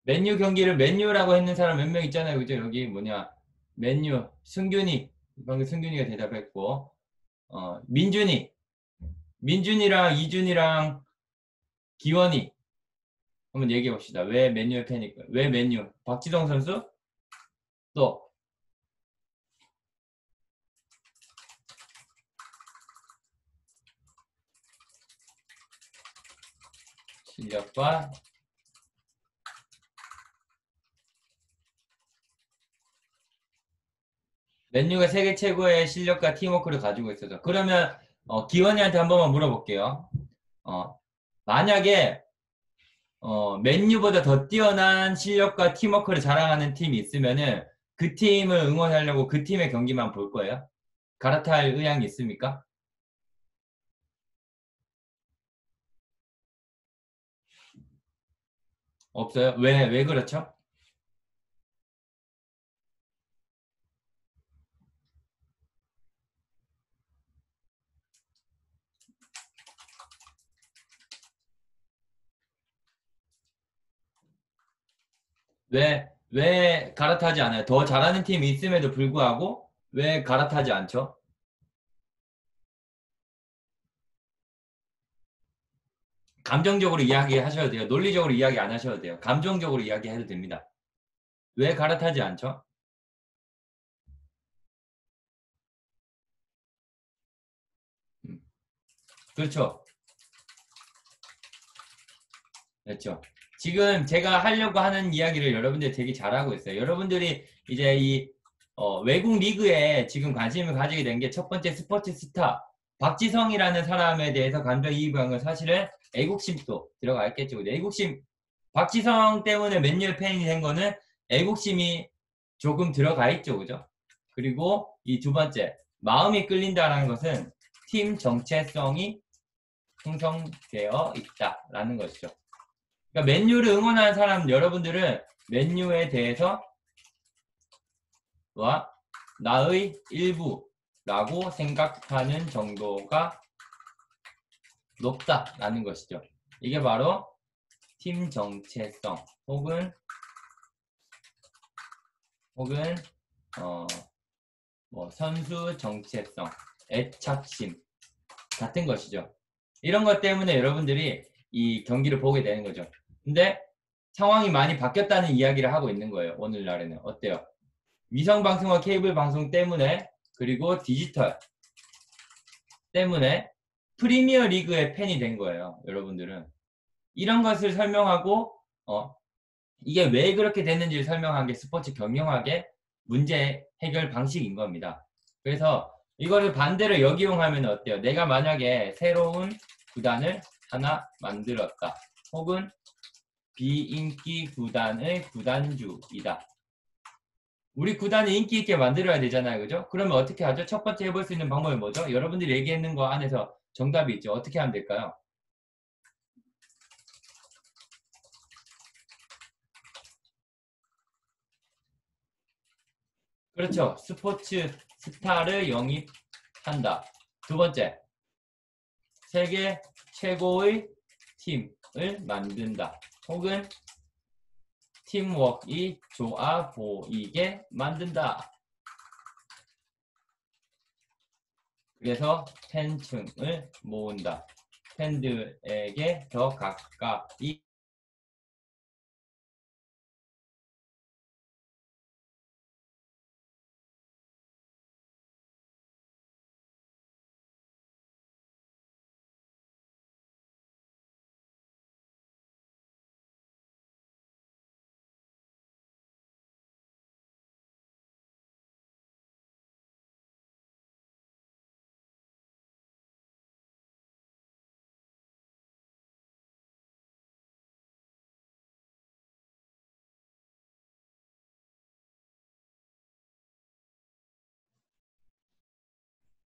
맨유 경기를 맨유라고 했는 사람 몇 명 있잖아요. 그죠? 여기 뭐냐 맨유 승균이 방금 승균이가 대답했고 민준이 민준이랑 이준이랑 기원이 한번 얘기해 봅시다. 왜 맨유의 팬일까? 왜 맨유? 박지성 선수 또 실력과 맨유가 세계 최고의 실력과 팀워크를 가지고 있어서 그러면 기원이한테 한 번만 물어볼게요. 어, 만약에 맨유보다 더 뛰어난 실력과 팀워크를 자랑하는 팀이 있으면은 그 팀을 응원하려고 그 팀의 경기만 볼 거예요? 갈아탈 의향이 있습니까? 없어요? 왜 그렇죠? 왜 갈아타지 않아요? 더 잘하는 팀이 있음에도 불구하고 왜 갈아타지 않죠? 감정적으로 이야기하셔도 돼요. 논리적으로 이야기 안 하셔도 돼요. 감정적으로 이야기해도 됩니다. 왜 갈아타지 않죠? 음, 그렇죠. 그렇죠. 지금 제가 하려고 하는 이야기를 여러분들이 되게 잘하고 있어요. 여러분들이 이제 이 외국 리그에 지금 관심을 가지게 된 게 첫 번째 스포츠 스타 박지성이라는 사람에 대해서 감정이입한 건 사실은 애국심도 들어가 있겠죠. 근데 애국심 박지성 때문에 맨유의 팬이 된 거는 애국심이 조금 들어가 있죠. 그죠? 그리고 이 두 번째 마음이 끌린다는 것은 팀 정체성이 형성되어 있다라는 것이죠. 그러니까 맨유를 응원하는 사람 여러분들은 맨유에 대해서 와 나의 일부라고 생각하는 정도가 높다라는 것이죠. 이게 바로 팀 정체성 혹은 어, 뭐 선수 정체성, 애착심 같은 것이죠. 이런 것 때문에 여러분들이 이 경기를 보게 되는 거죠. 근데 상황이 많이 바뀌었다는 이야기를 하고 있는 거예요. 오늘날에는 어때요? 위성방송과 케이블 방송 때문에 그리고 디지털 때문에 프리미어 리그의 팬이 된 거예요. 여러분들은. 이런 것을 설명하고 이게 왜 그렇게 됐는지를 설명한 게 스포츠 경영학의 문제 해결 방식인 겁니다. 그래서 이거를 반대로 역이용하면 어때요? 내가 만약에 새로운 구단을 하나 만들었다. 혹은 비인기 구단의 구단주이다. 우리 구단이 인기 있게 만들어야 되잖아요. 그죠? 그러면 어떻게 하죠? 첫 번째 해볼 수 있는 방법이 뭐죠? 여러분들이 얘기했는 거 안에서 정답이 있죠. 어떻게 하면 될까요? 그렇죠. 스포츠 스타를 영입한다. 두 번째, 세계 최고의 팀을 만든다. 혹은 팀워크가 좋아 보이게 만든다. 그래서 팬층을 모은다. 팬들에게 더 가까이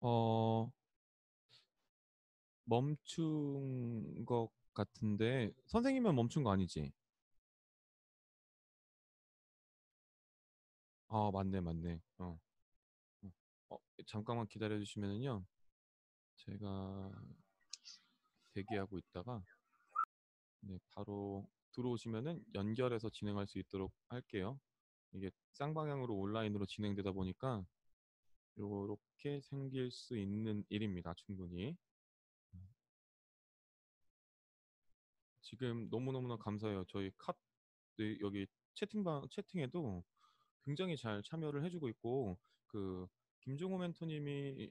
어, 멈춘 것 같은데 선생님은 멈춘 거 아니지? 맞네, 맞네. 어. 잠깐만 기다려 주시면은요. 제가 대기하고 있다가 네, 바로 들어오시면은 연결해서 진행할 수 있도록 할게요. 이게 쌍방향으로 온라인으로 진행되다 보니까 요렇게 생길 수 있는 일입니다. 충분히. 지금 너무너무나 감사해요. 저희 네, 여기 채팅에도 굉장히 잘 참여를 해주고 있고 그 김종호 멘토님이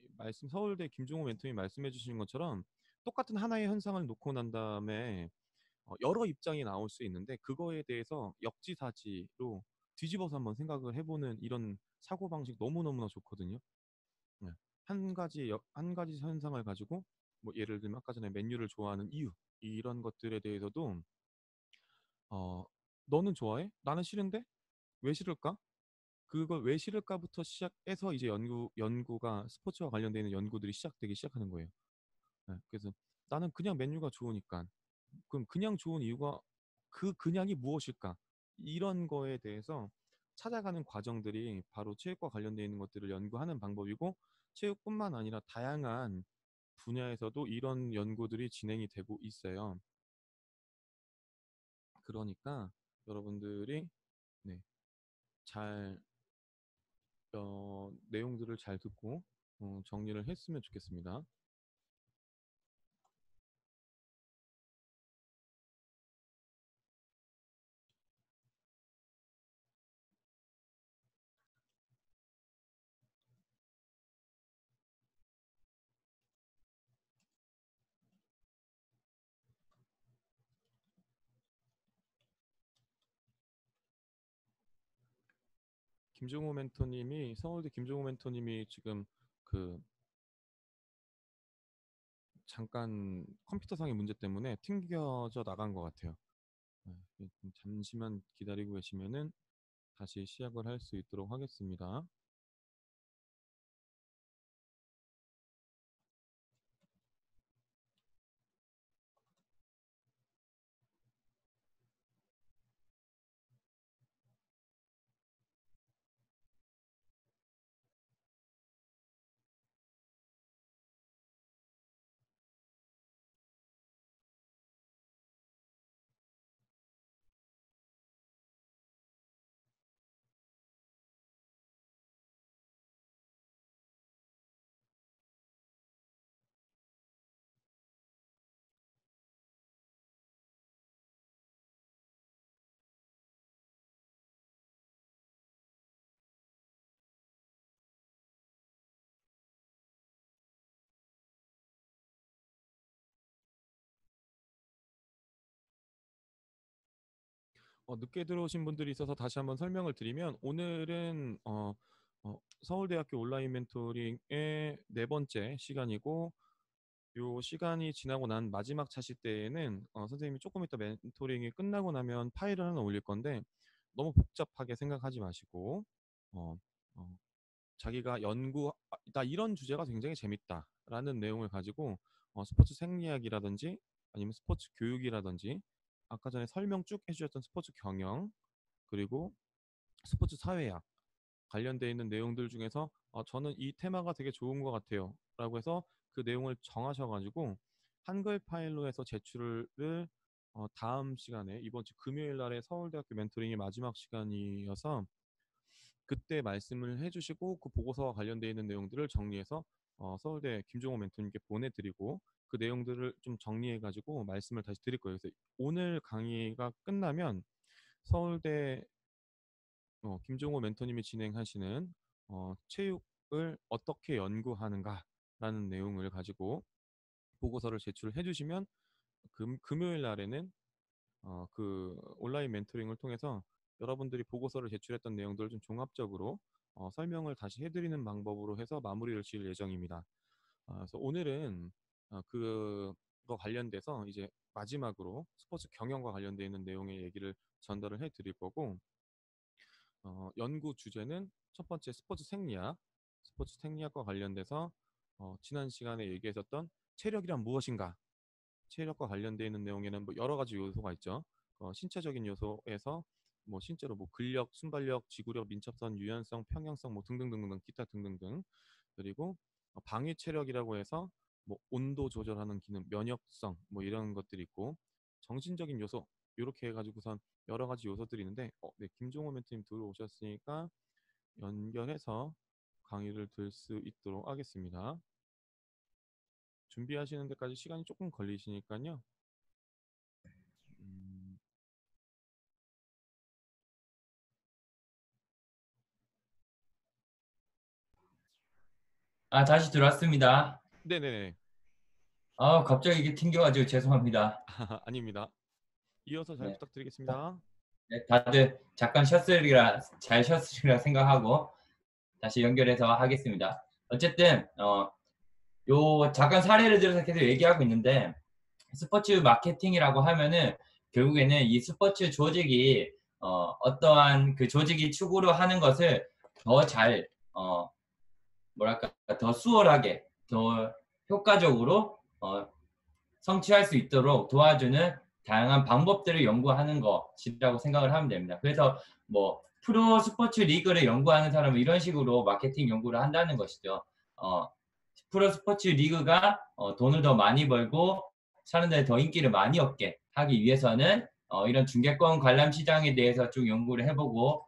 서울대 김종호 멘토님이 말씀해 주신 것처럼 똑같은 하나의 현상을 놓고 난 다음에 여러 입장이 나올 수 있는데 그거에 대해서 역지사지로 뒤집어서 한번 생각을 해보는 이런 사고방식 너무너무나 좋거든요. 네. 한 가지 현상을 가지고 뭐 예를 들면 아까 전에 맨유를 좋아하는 이유 이런 것들에 대해서도 어, 너는 좋아해? 나는 싫은데? 왜 싫을까? 그걸 왜 싫을까부터 시작해서 이제 연구가 스포츠와 관련되어 있는 연구들이 시작되기 시작하는 거예요. 네, 그래서 나는 그냥 맨유가 좋으니까. 그럼 그냥 좋은 이유가 그냥이 무엇일까? 이런 거에 대해서 찾아가는 과정들이 바로 체육과 관련되어 있는 것들을 연구하는 방법이고 체육뿐만 아니라 다양한 분야에서도 이런 연구들이 진행이 되고 있어요. 그러니까 여러분들이 네, 잘 내용들을 잘 듣고 정리를 했으면 좋겠습니다. 서울대 김종호 멘토님이 지금 그 잠깐 컴퓨터상의 문제 때문에 튕겨져 나간 것 같아요. 네, 잠시만 기다리고 계시면은 다시 시작을 할 수 있도록 하겠습니다. 늦게 들어오신 분들이 있어서 다시 한번 설명을 드리면 오늘은 서울대학교 온라인 멘토링의 네 번째 시간이고 요 시간이 지나고 난 마지막 차시 때에는 선생님이 조금 이따 멘토링이 끝나고 나면 파일을 하나 올릴 건데 너무 복잡하게 생각하지 마시고 어, 어, 자기가 나 이런 주제가 굉장히 재밌다라는 내용을 가지고 스포츠 생리학이라든지 아니면 스포츠 교육이라든지 아까 전에 설명 쭉 해주셨던 스포츠 경영 그리고 스포츠 사회학 관련되어 있는 내용들 중에서 저는 이 테마가 되게 좋은 것 같아요 라고 해서 그 내용을 정하셔가지고 한글 파일로 해서 제출을 다음 시간에 이번 주 금요일 날에 서울대학교 멘토링이 마지막 시간이어서 그때 말씀을 해주시고 그 보고서와 관련되어 있는 내용들을 정리해서 서울대 김종호 멘토님께 보내드리고 그 내용들을 좀 정리해가지고 말씀을 다시 드릴 거예요. 그래서 오늘 강의가 끝나면 서울대 김종호 멘토님이 진행하시는 체육을 어떻게 연구하는가라는 내용을 가지고 보고서를 제출해 주시면 금요일 날에는 그 온라인 멘토링을 통해서 여러분들이 보고서를 제출했던 내용들을 좀 종합적으로 설명을 다시 해드리는 방법으로 해서 마무리를 지을 예정입니다. 그래서 오늘은 그거 관련돼서 이제 마지막으로 스포츠 경영과 관련되어 있는 내용의 얘기를 전달을 해드릴 거고 연구 주제는 첫 번째 스포츠 생리학과 관련돼서 지난 시간에 얘기했었던 체력이란 무엇인가 체력과 관련되어 있는 내용에는 뭐 여러 가지 요소가 있죠. 신체적인 요소에서 뭐 실제로 뭐 근력, 순발력, 지구력, 민첩성, 유연성, 평형성 뭐 등등등등 기타 등등등. 그리고 방위 체력이라고 해서 뭐 온도 조절하는 기능, 면역성 뭐 이런 것들이 있고 정신적인 요소 이렇게 해가지고선 여러 가지 요소들이 있는데 네, 김종호 멘토님 들어오셨으니까 연결해서 강의를 들 수 있도록 하겠습니다. 준비하시는 데까지 시간이 조금 걸리시니까요. 다시 들어왔습니다. 네네네. 갑자기 이게 튕겨가지고 죄송합니다. 아닙니다. 이어서 잘 네. 부탁드리겠습니다. 네, 다들 잠깐 잘 쉬었으리라 생각하고 다시 연결해서 하겠습니다. 어쨌든 요 잠깐 사례를 들어서 계속 얘기하고 있는데 스포츠 마케팅이라고 하면은 결국에는 이 스포츠 조직이 어떠한 그 조직이 추구로 하는 것을 더 잘 뭐랄까 더 수월하게 더 효과적으로 성취할 수 있도록 도와주는 다양한 방법들을 연구하는 것이라고 생각을 하면 됩니다. 그래서 뭐 프로 스포츠 리그를 연구하는 사람은 이런 식으로 마케팅 연구를 한다는 것이죠. 프로 스포츠 리그가 돈을 더 많이 벌고 사람들이 더 인기를 많이 얻게 하기 위해서는 이런 중계권 관람 시장에 대해서 쭉 연구를 해보고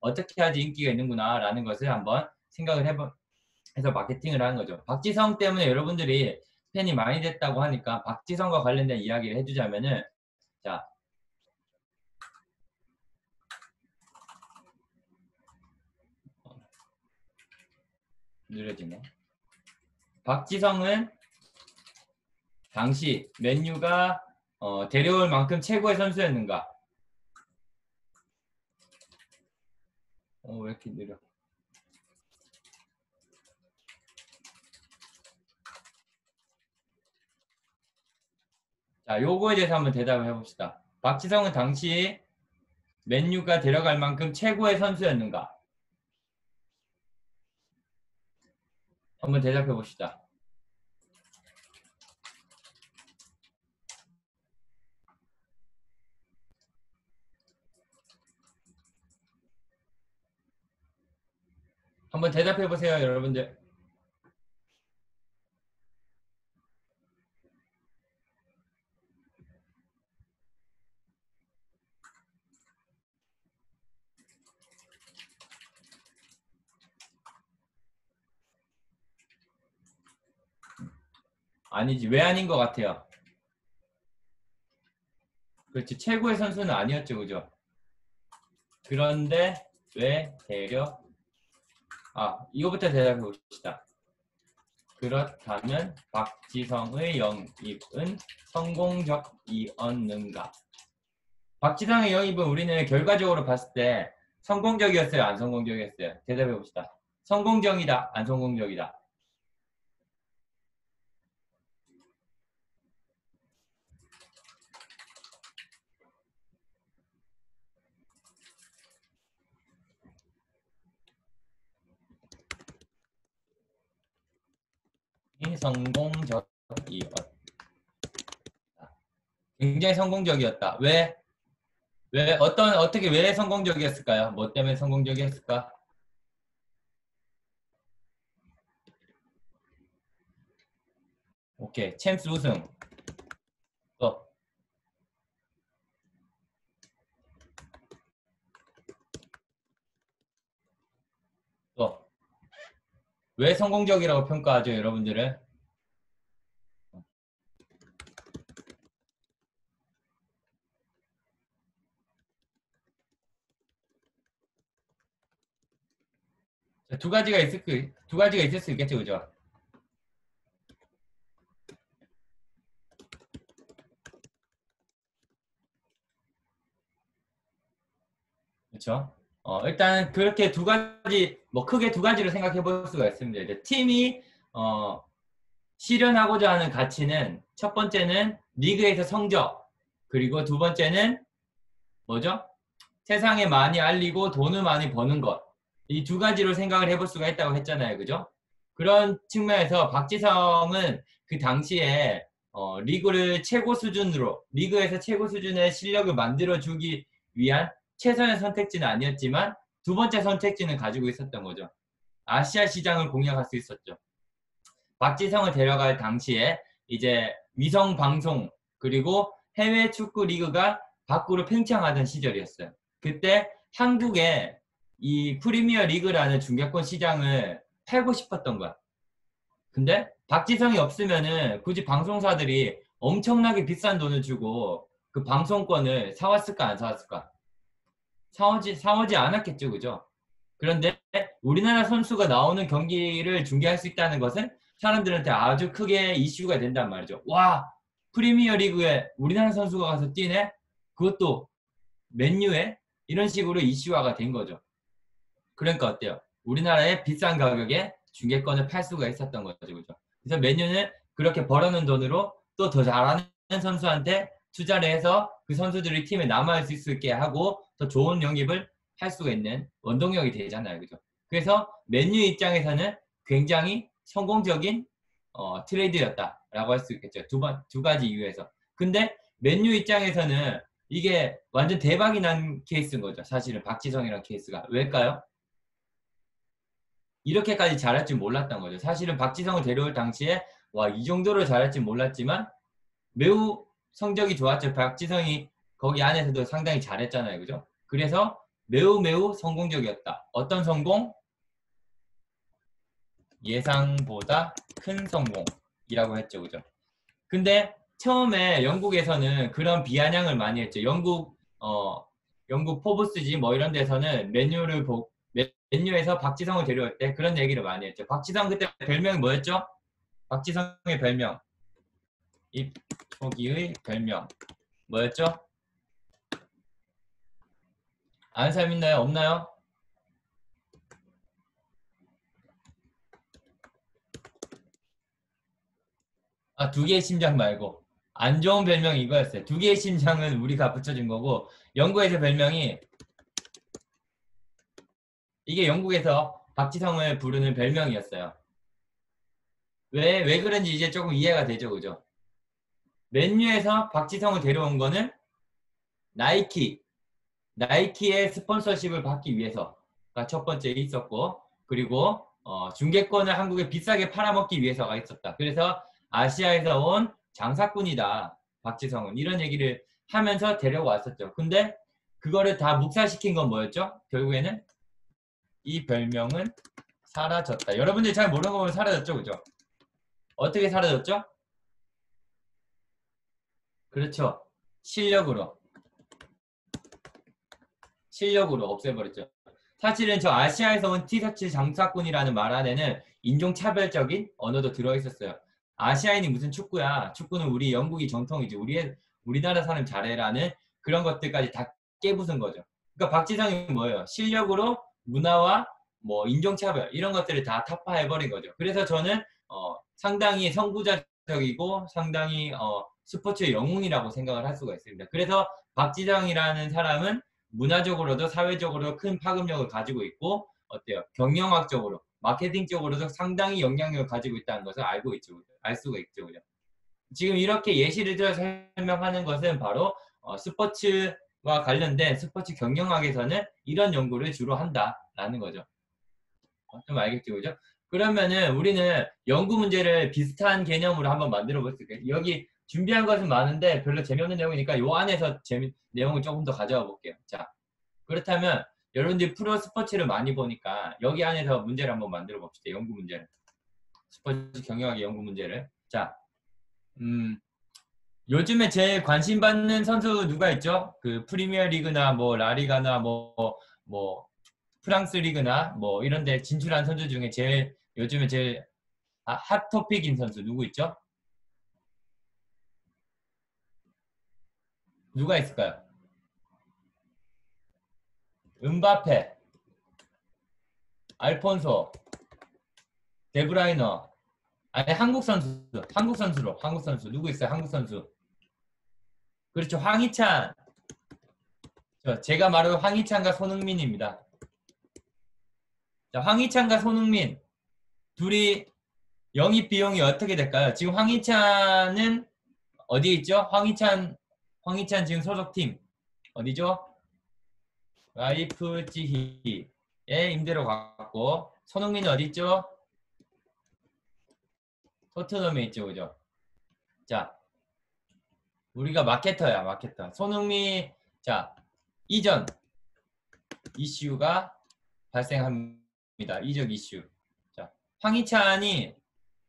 어떻게 하지 인기가 있는구나라는 것을 한번 생각을 해서 마케팅을 하는 거죠. 박지성 때문에 여러분들이 팬이 많이 됐다고 하니까 박지성과 관련된 이야기를 해주자면은 자 느려지네. 박지성은 당시 맨유가 데려올 만큼 최고의 선수였는가? 왜 이렇게 느려? 자, 요거에 대해서 한번 대답을 해봅시다. 박지성은 당시 맨유가 데려갈 만큼 최고의 선수였는가? 한번 대답해 봅시다. 한번 대답해 보세요, 여러분들. 아니지. 왜 아닌 것 같아요? 그렇지. 최고의 선수는 아니었죠. 그죠? 그런데 왜 이거부터 대답해 봅시다. 그렇다면 박지성의 영입은 성공적이었는가? 박지성의 영입은 우리는 결과적으로 봤을 때 성공적이었어요? 안 성공적이었어요? 대답해 봅시다. 성공적이다? 안 성공적이다? 성공적이었다. 굉장히 성공적이었다. 왜 왜 성공적이었을까요? 뭐 때문에 성공적이었을까? 오케이. 챔스 우승. 또. 왜 성공적이라고 평가하죠, 여러분들은? 두 가지가 있을 수 있겠죠, 그죠? 그렇죠? 일단 그렇게 두 가지, 뭐 크게 두 가지로 생각해 볼 수가 있습니다. 이제 팀이 실현하고자 하는 가치는 첫 번째는 리그에서 성적, 그리고 두 번째는 뭐죠? 세상에 많이 알리고 돈을 많이 버는 것. 이 두 가지로 생각을 해볼 수가 있다고 했잖아요. 그죠? 그런 측면에서 박지성은 그 당시에 리그에서 최고 수준의 실력을 만들어주기 위한 최선의 선택지는 아니었지만 두 번째 선택지는 가지고 있었던 거죠. 아시아 시장을 공략할 수 있었죠. 박지성을 데려갈 당시에 이제 위성 방송 그리고 해외 축구 리그가 밖으로 팽창하던 시절이었어요. 그때 한국에 이 프리미어 리그라는 중계권 시장을 팔고 싶었던 거야. 근데 박지성이 없으면은 굳이 방송사들이 엄청나게 비싼 돈을 주고 그 방송권을 사왔을까 안 사왔을까? 사오지 않았겠죠, 그죠? 그런데 우리나라 선수가 나오는 경기를 중계할 수 있다는 것은 사람들한테 아주 크게 이슈가 된단 말이죠. 와, 프리미어 리그에 우리나라 선수가 가서 뛰네? 그것도 맨유에? 이런 식으로 이슈화가 된 거죠. 그러니까 어때요? 우리나라에 비싼 가격에 중계권을 팔 수가 있었던 거죠. 그죠? 그래서 맨유는 그렇게 벌어놓은 돈으로 또 더 잘하는 선수한테 투자를 해서 그 선수들이 팀에 남아있을 수 있게 하고 더 좋은 영입을 할 수가 있는 원동력이 되잖아요. 그죠? 그래서 맨유 입장에서는 굉장히 성공적인 트레이드였다라고 할 수 있겠죠. 두 가지 이유에서. 근데 맨유 입장에서는 이게 완전 대박이 난 케이스인 거죠. 사실은 박지성이란 케이스가. 왜일까요? 이렇게까지 잘할 줄 몰랐던 거죠. 사실은 박지성을 데려올 당시에 와, 이 정도로 잘할 줄 몰랐지만 매우 성적이 좋았죠. 박지성이 거기 안에서도 상당히 잘했잖아요. 그죠? 그래서 매우 성공적이었다. 어떤 성공? 예상보다 큰 성공이라고 했죠. 그죠? 근데 처음에 영국에서는 그런 비아냥을 많이 했죠. 영국 포브스지 뭐 이런 데서는 맨유에서 박지성을 데려올 때 그런 얘기를 많이 했죠. 박지성 그때 별명이 뭐였죠? 박지성의 별명. 이 초기의 별명. 뭐였죠? 아는 사람 있나요? 없나요? 아, 두 개의 심장 말고. 안 좋은 별명이 이거였어요. 두 개의 심장은 우리가 붙여준 거고, 영국에서 별명이, 이게 영국에서 박지성을 부르는 별명이었어요. 왜 그런지 이제 조금 이해가 되죠, 그죠? 맨유에서 박지성을 데려온 거는 나이키의 스폰서십을 받기 위해서가 첫 번째 있었고, 그리고 중계권을 한국에 비싸게 팔아먹기 위해서가 있었다. 그래서 아시아에서 온 장사꾼이다, 박지성은. 이런 얘기를 하면서 데려왔었죠. 근데 그거를 다 묵살시킨 건 뭐였죠? 결국에는 이 별명은 사라졌다. 여러분들이 잘 모르는 거 보면 사라졌죠, 그죠? 어떻게 사라졌죠? 그렇죠. 실력으로 없애버렸죠. 사실은 저 아시아에서 온 티셔츠 장사꾼이라는 말 안에는 인종차별적인 언어도 들어있었어요. 아시아인이 무슨 축구야. 축구는 우리 영국이 정통이지. 우리나라 사람 잘해라는 그런 것들까지 다 깨부순 거죠. 그러니까 박지성이 뭐예요? 실력으로 문화와 뭐 인종차별 이런 것들을 다 타파해버린 거죠. 그래서 저는 상당히 선구자적이고 상당히 스포츠의 영웅이라고 생각을 할 수가 있습니다. 그래서 박지성이라는 사람은 문화적으로도 사회적으로도 큰 파급력을 가지고 있고 어때요? 경영학적으로, 마케팅적으로도 상당히 영향력을 가지고 있다는 것을 알 수가 있죠. 그죠? 지금 이렇게 예시를 들어 설명하는 것은 바로 스포츠와 관련된 스포츠 경영학에서는 이런 연구를 주로 한다라는 거죠. 좀 알겠죠, 그죠? 그러면은 우리는 연구 문제를 비슷한 개념으로 한번 만들어 볼 수 있겠어요. 여기 준비한 것은 많은데 별로 재미없는 내용이니까 요 안에서 내용을 조금 더 가져와 볼게요. 자, 그렇다면 여러분들이 프로 스포츠를 많이 보니까 여기 안에서 문제를 한번 만들어 봅시다. 연구 문제를. 스포츠 경영학의 연구 문제를. 자, 요즘에 제일 관심 받는 선수 누가 있죠? 그 프리미어 리그나 뭐 라리가나 뭐 프랑스 리그나 뭐 이런 데 진출한 선수 중에 요즘에 제일 핫토픽인 선수 누구 있죠? 누가 있을까요? 음바페, 알폰소, 데브라이너. 아니 한국 선수 누구 있어요? 한국 선수. 그렇죠. 황희찬. 제가 말하는 황희찬과 손흥민입니다. 자, 황희찬과 손흥민 둘이 영입 비용이 어떻게 될까요? 지금 황희찬은 어디에 있죠? 황희찬 지금 소속팀 어디죠? 라이프치히의 임대로 갔고 손흥민은 어디 있죠? 토트넘에 있죠, 그죠? 자, 우리가 마케터야, 마케터. 손흥민, 자, 이전 이슈가 발생합니다. 이적 이슈. 자, 황희찬이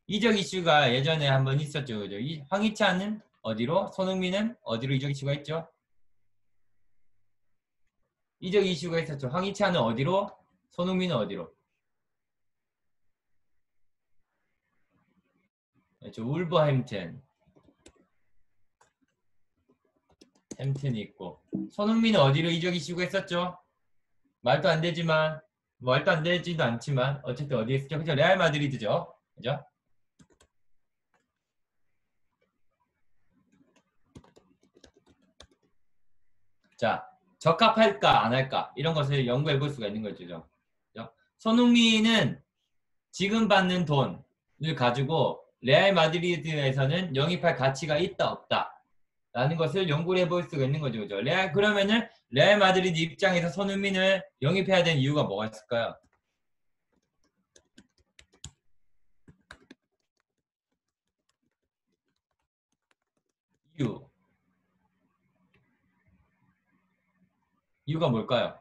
이적 이슈가 예전에 한번 있었죠, 그죠? 황희찬은 어디로? 손흥민은 어디로 이적 이슈가 있죠? 이적 이슈가 있었죠. 황희찬은 어디로? 손흥민은 어디로? 그렇죠. 울버햄튼. 햄튼이 있고. 손흥민은 어디로 이적 이슈가 있었죠? 말도 안 되지만, 말도 안 되지도 않지만, 어쨌든 어디에 있었죠? 그죠? 레알 마드리드죠. 그죠? 자, 적합할까, 안 할까? 이런 것을 연구해 볼 수가 있는 거죠. 그죠? 손흥민은 지금 받는 돈을 가지고 레알 마드리드에서는 영입할 가치가 있다, 없다. 라는 것을 연구를 해볼 수가 있는 거죠. 그죠? 그러면은 레알 마드리드 입장에서 손흥민을 영입해야 되는 이유가 뭐가 있을까요? 이유가 뭘까요?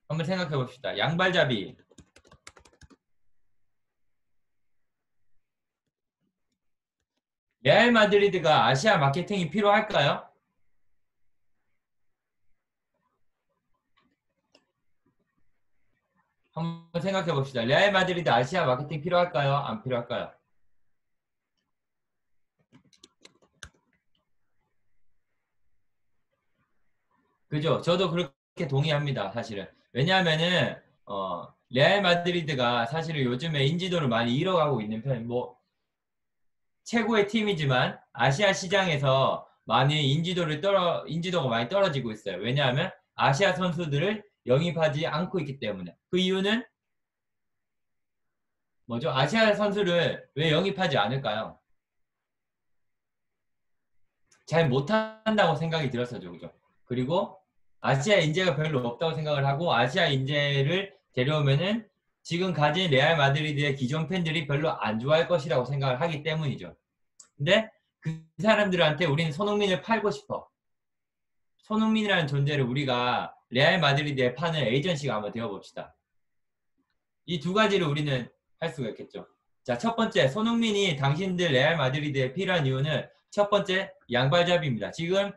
한번 생각해 봅시다. 양발잡이. 레알 마드리드가 아시아 마케팅이 필요할까요? 한번 생각해 봅시다. 레알 마드리드 아시아 마케팅 필요할까요? 안 필요할까요? 그죠? 저도 그렇게 동의합니다. 사실은. 왜냐하면은 레알 마드리드가 사실은 요즘에 인지도를 많이 잃어가고 있는 편. 뭐 최고의 팀이지만 아시아 시장에서 많이 인지도가 많이 떨어지고 있어요. 왜냐하면 아시아 선수들을 영입하지 않고 있기 때문에. 그 이유는 뭐죠? 아시아 선수를 왜 영입하지 않을까요? 잘 못한다고 생각이 들었어요. 그죠? 그리고 아시아 인재가 별로 없다고 생각을 하고 아시아 인재를 데려오면은 지금 가진 레알 마드리드의 기존 팬들이 별로 안 좋아할 것이라고 생각을 하기 때문이죠. 근데 그 사람들한테 우리는 손흥민을 팔고 싶어. 손흥민이라는 존재를 우리가 레알 마드리드에 파는 에이전시가 한번 되어봅시다. 이 두 가지를 우리는 할 수가 있겠죠. 자, 첫 번째, 손흥민이 당신들 레알 마드리드에 필요한 이유는 첫 번째, 양발잡이입니다. 지금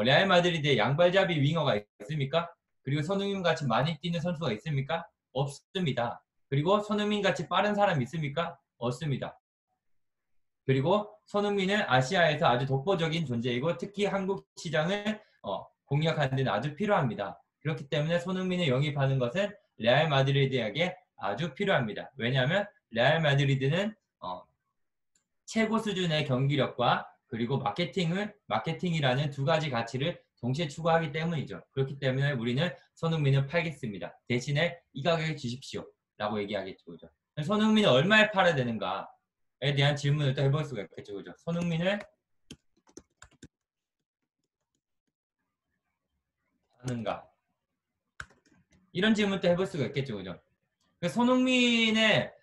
레알 마드리드에 양발잡이 윙어가 있습니까? 그리고 손흥민 같이 많이 뛰는 선수가 있습니까? 없습니다. 그리고 손흥민 같이 빠른 사람이 있습니까? 없습니다. 그리고 손흥민은 아시아에서 아주 독보적인 존재이고 특히 한국 시장을 공략하는 데는 아주 필요합니다. 그렇기 때문에 손흥민을 영입하는 것은 레알 마드리드에게 아주 필요합니다. 왜냐하면 레알 마드리드는 최고 수준의 경기력과 그리고 마케팅이라는 두 가지 가치를 동시에 추구하기 때문이죠. 그렇기 때문에 우리는 손흥민을 팔겠습니다. 대신에 이 가격에 주십시오. 라고 얘기하겠죠. 그죠? 손흥민을 얼마에 팔아야 되는가에 대한 질문을 또 해볼 수가 있겠죠. 그죠? 손흥민을 하는가? 이런 질문도 해볼 수가 있겠죠. 그죠? 손흥민의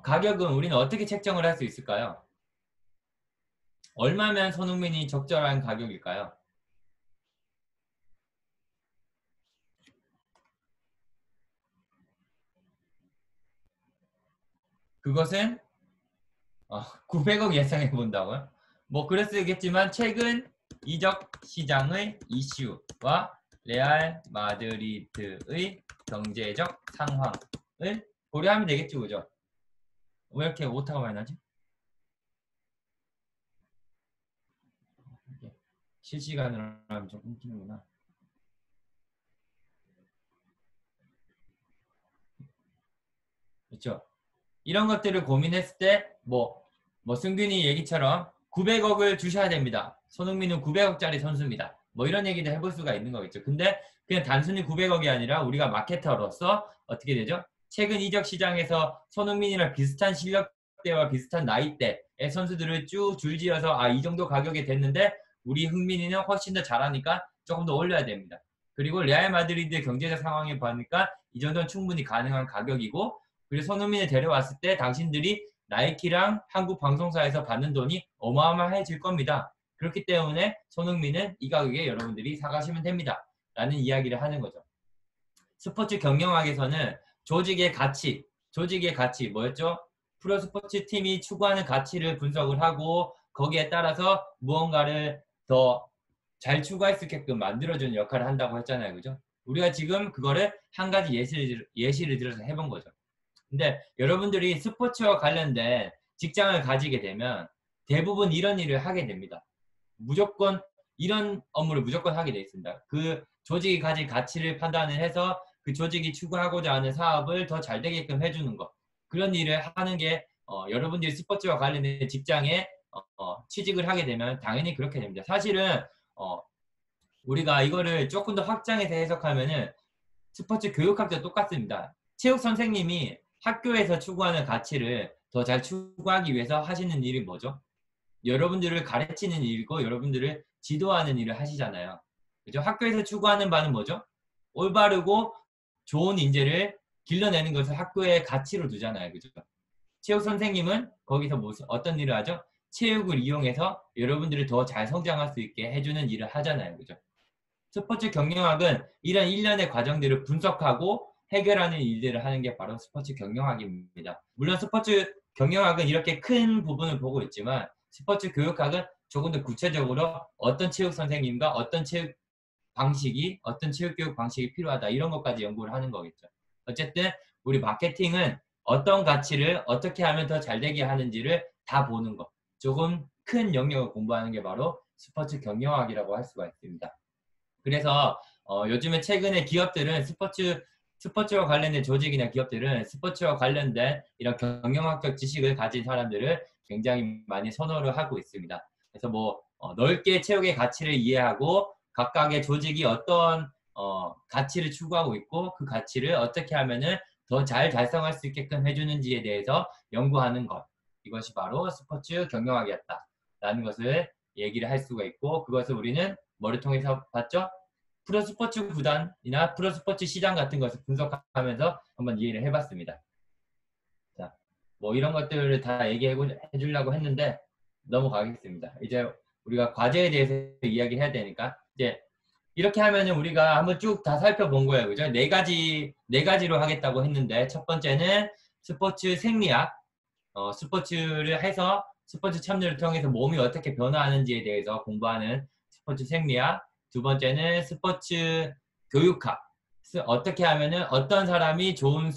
가격은 우리는 어떻게 책정을 할 수 있을까요? 얼마면 손흥민이 적절한 가격일까요? 그것은 900억 예상해 본다고요? 뭐 그랬겠지만 최근 이적 시장의 이슈와 레알 마드리드의 경제적 상황을 고려하면 되겠죠, 그죠? 왜 이렇게 오타가 많이 나지? 실시간으로 하면 좀 끊기는구나. 그렇죠? 이런 것들을 고민했을 때 뭐 승균이 얘기처럼 900억을 주셔야 됩니다. 손흥민은 900억짜리 선수입니다. 뭐 이런 얘기도 해볼 수가 있는 거겠죠. 근데 그냥 단순히 900억이 아니라 우리가 마케터로서 어떻게 되죠? 최근 이적 시장에서 손흥민이랑 비슷한 실력대와 비슷한 나이대의 선수들을 쭉 줄지어서 이 정도 가격이 됐는데 우리 흥민이는 훨씬 더 잘하니까 조금 더 올려야 됩니다. 그리고 레알 마드리드 경제적 상황에 보니까 이 정도는 충분히 가능한 가격이고, 그리고 손흥민을 데려왔을 때 당신들이 나이키랑 한국 방송사에서 받는 돈이 어마어마해질 겁니다. 그렇기 때문에 손흥민은 이 가격에 여러분들이 사가시면 됩니다. 라는 이야기를 하는 거죠. 스포츠 경영학에서는 조직의 가치 뭐였죠? 프로스포츠 팀이 추구하는 가치를 분석을 하고 거기에 따라서 무언가를 더 잘 추구할 수 있게끔 만들어주는 역할을 한다고 했잖아요. 그죠? 우리가 지금 그거를 한 가지 예시를 들어서 해본 거죠. 근데 여러분들이 스포츠와 관련된 직장을 가지게 되면 대부분 이런 일을 하게 됩니다. 무조건 이런 업무를 무조건 하게 돼 있습니다. 그 조직이 가진 가치를 판단을 해서 그 조직이 추구하고자 하는 사업을 더 잘 되게끔 해주는 것. 그런 일을 하는 게 여러분들이 스포츠와 관련된 직장에 취직을 하게 되면 당연히 그렇게 됩니다. 사실은 우리가 이거를 조금 더 확장해서 해석하면은 스포츠 교육학도 똑같습니다. 체육 선생님이 학교에서 추구하는 가치를 더 잘 추구하기 위해서 하시는 일이 뭐죠? 여러분들을 가르치는 일이고 여러분들을 지도하는 일을 하시잖아요. 그죠? 학교에서 추구하는 바는 뭐죠? 올바르고 좋은 인재를 길러내는 것을 학교의 가치로 두잖아요. 그죠? 체육 선생님은 거기서 어떤 일을 하죠? 체육을 이용해서 여러분들을 더 잘 성장할 수 있게 해주는 일을 하잖아요. 그죠? 스포츠 경영학은 이런 일련의 과정들을 분석하고 해결하는 일들을 하는 게 바로 스포츠 경영학입니다. 물론 스포츠 경영학은 이렇게 큰 부분을 보고 있지만 스포츠 교육학은 조금 더 구체적으로 어떤 체육 선생님과 어떤 체육 어떤 체육 교육 방식이 필요하다 이런 것까지 연구를 하는 거겠죠. 어쨌든 우리 마케팅은 어떤 가치를 어떻게 하면 더 잘 되게 하는지를 다 보는 것. 조금 큰 영역을 공부하는 게 바로 스포츠 경영학이라고 할 수가 있습니다. 그래서 요즘에 최근에 기업들은 스포츠와 관련된 조직이나 기업들은 스포츠와 관련된 이런 경영학적 지식을 가진 사람들을 굉장히 많이 선호를 하고 있습니다. 그래서 뭐 넓게 체육의 가치를 이해하고 각각의 조직이 어떤 가치를 추구하고 있고 그 가치를 어떻게 하면은 더 잘 달성할 수 있게끔 해주는지에 대해서 연구하는 것. 이것이 바로 스포츠 경영학이었다라는 것을 얘기를 할 수가 있고 그것을 우리는 뭐를 통해서 봤죠? 프로스포츠 구단이나 프로스포츠 시장 같은 것을 분석하면서 한번 이해를 해봤습니다. 자, 뭐 이런 것들을 다 얘기해 주려고 했는데 넘어가겠습니다. 이제 우리가 과제에 대해서 이야기해야 되니까 이제 이렇게 하면은 우리가 한번 쭉 다 살펴본 거예요. 그죠? 네 가지로 하겠다고 했는데 첫 번째는 스포츠 생리학, 스포츠를 해서 스포츠 참여를 통해서 몸이 어떻게 변화하는지에 대해서 공부하는 스포츠 생리학. 두 번째는 스포츠 교육학. 어떻게 하면은 어떤 사람이 좋은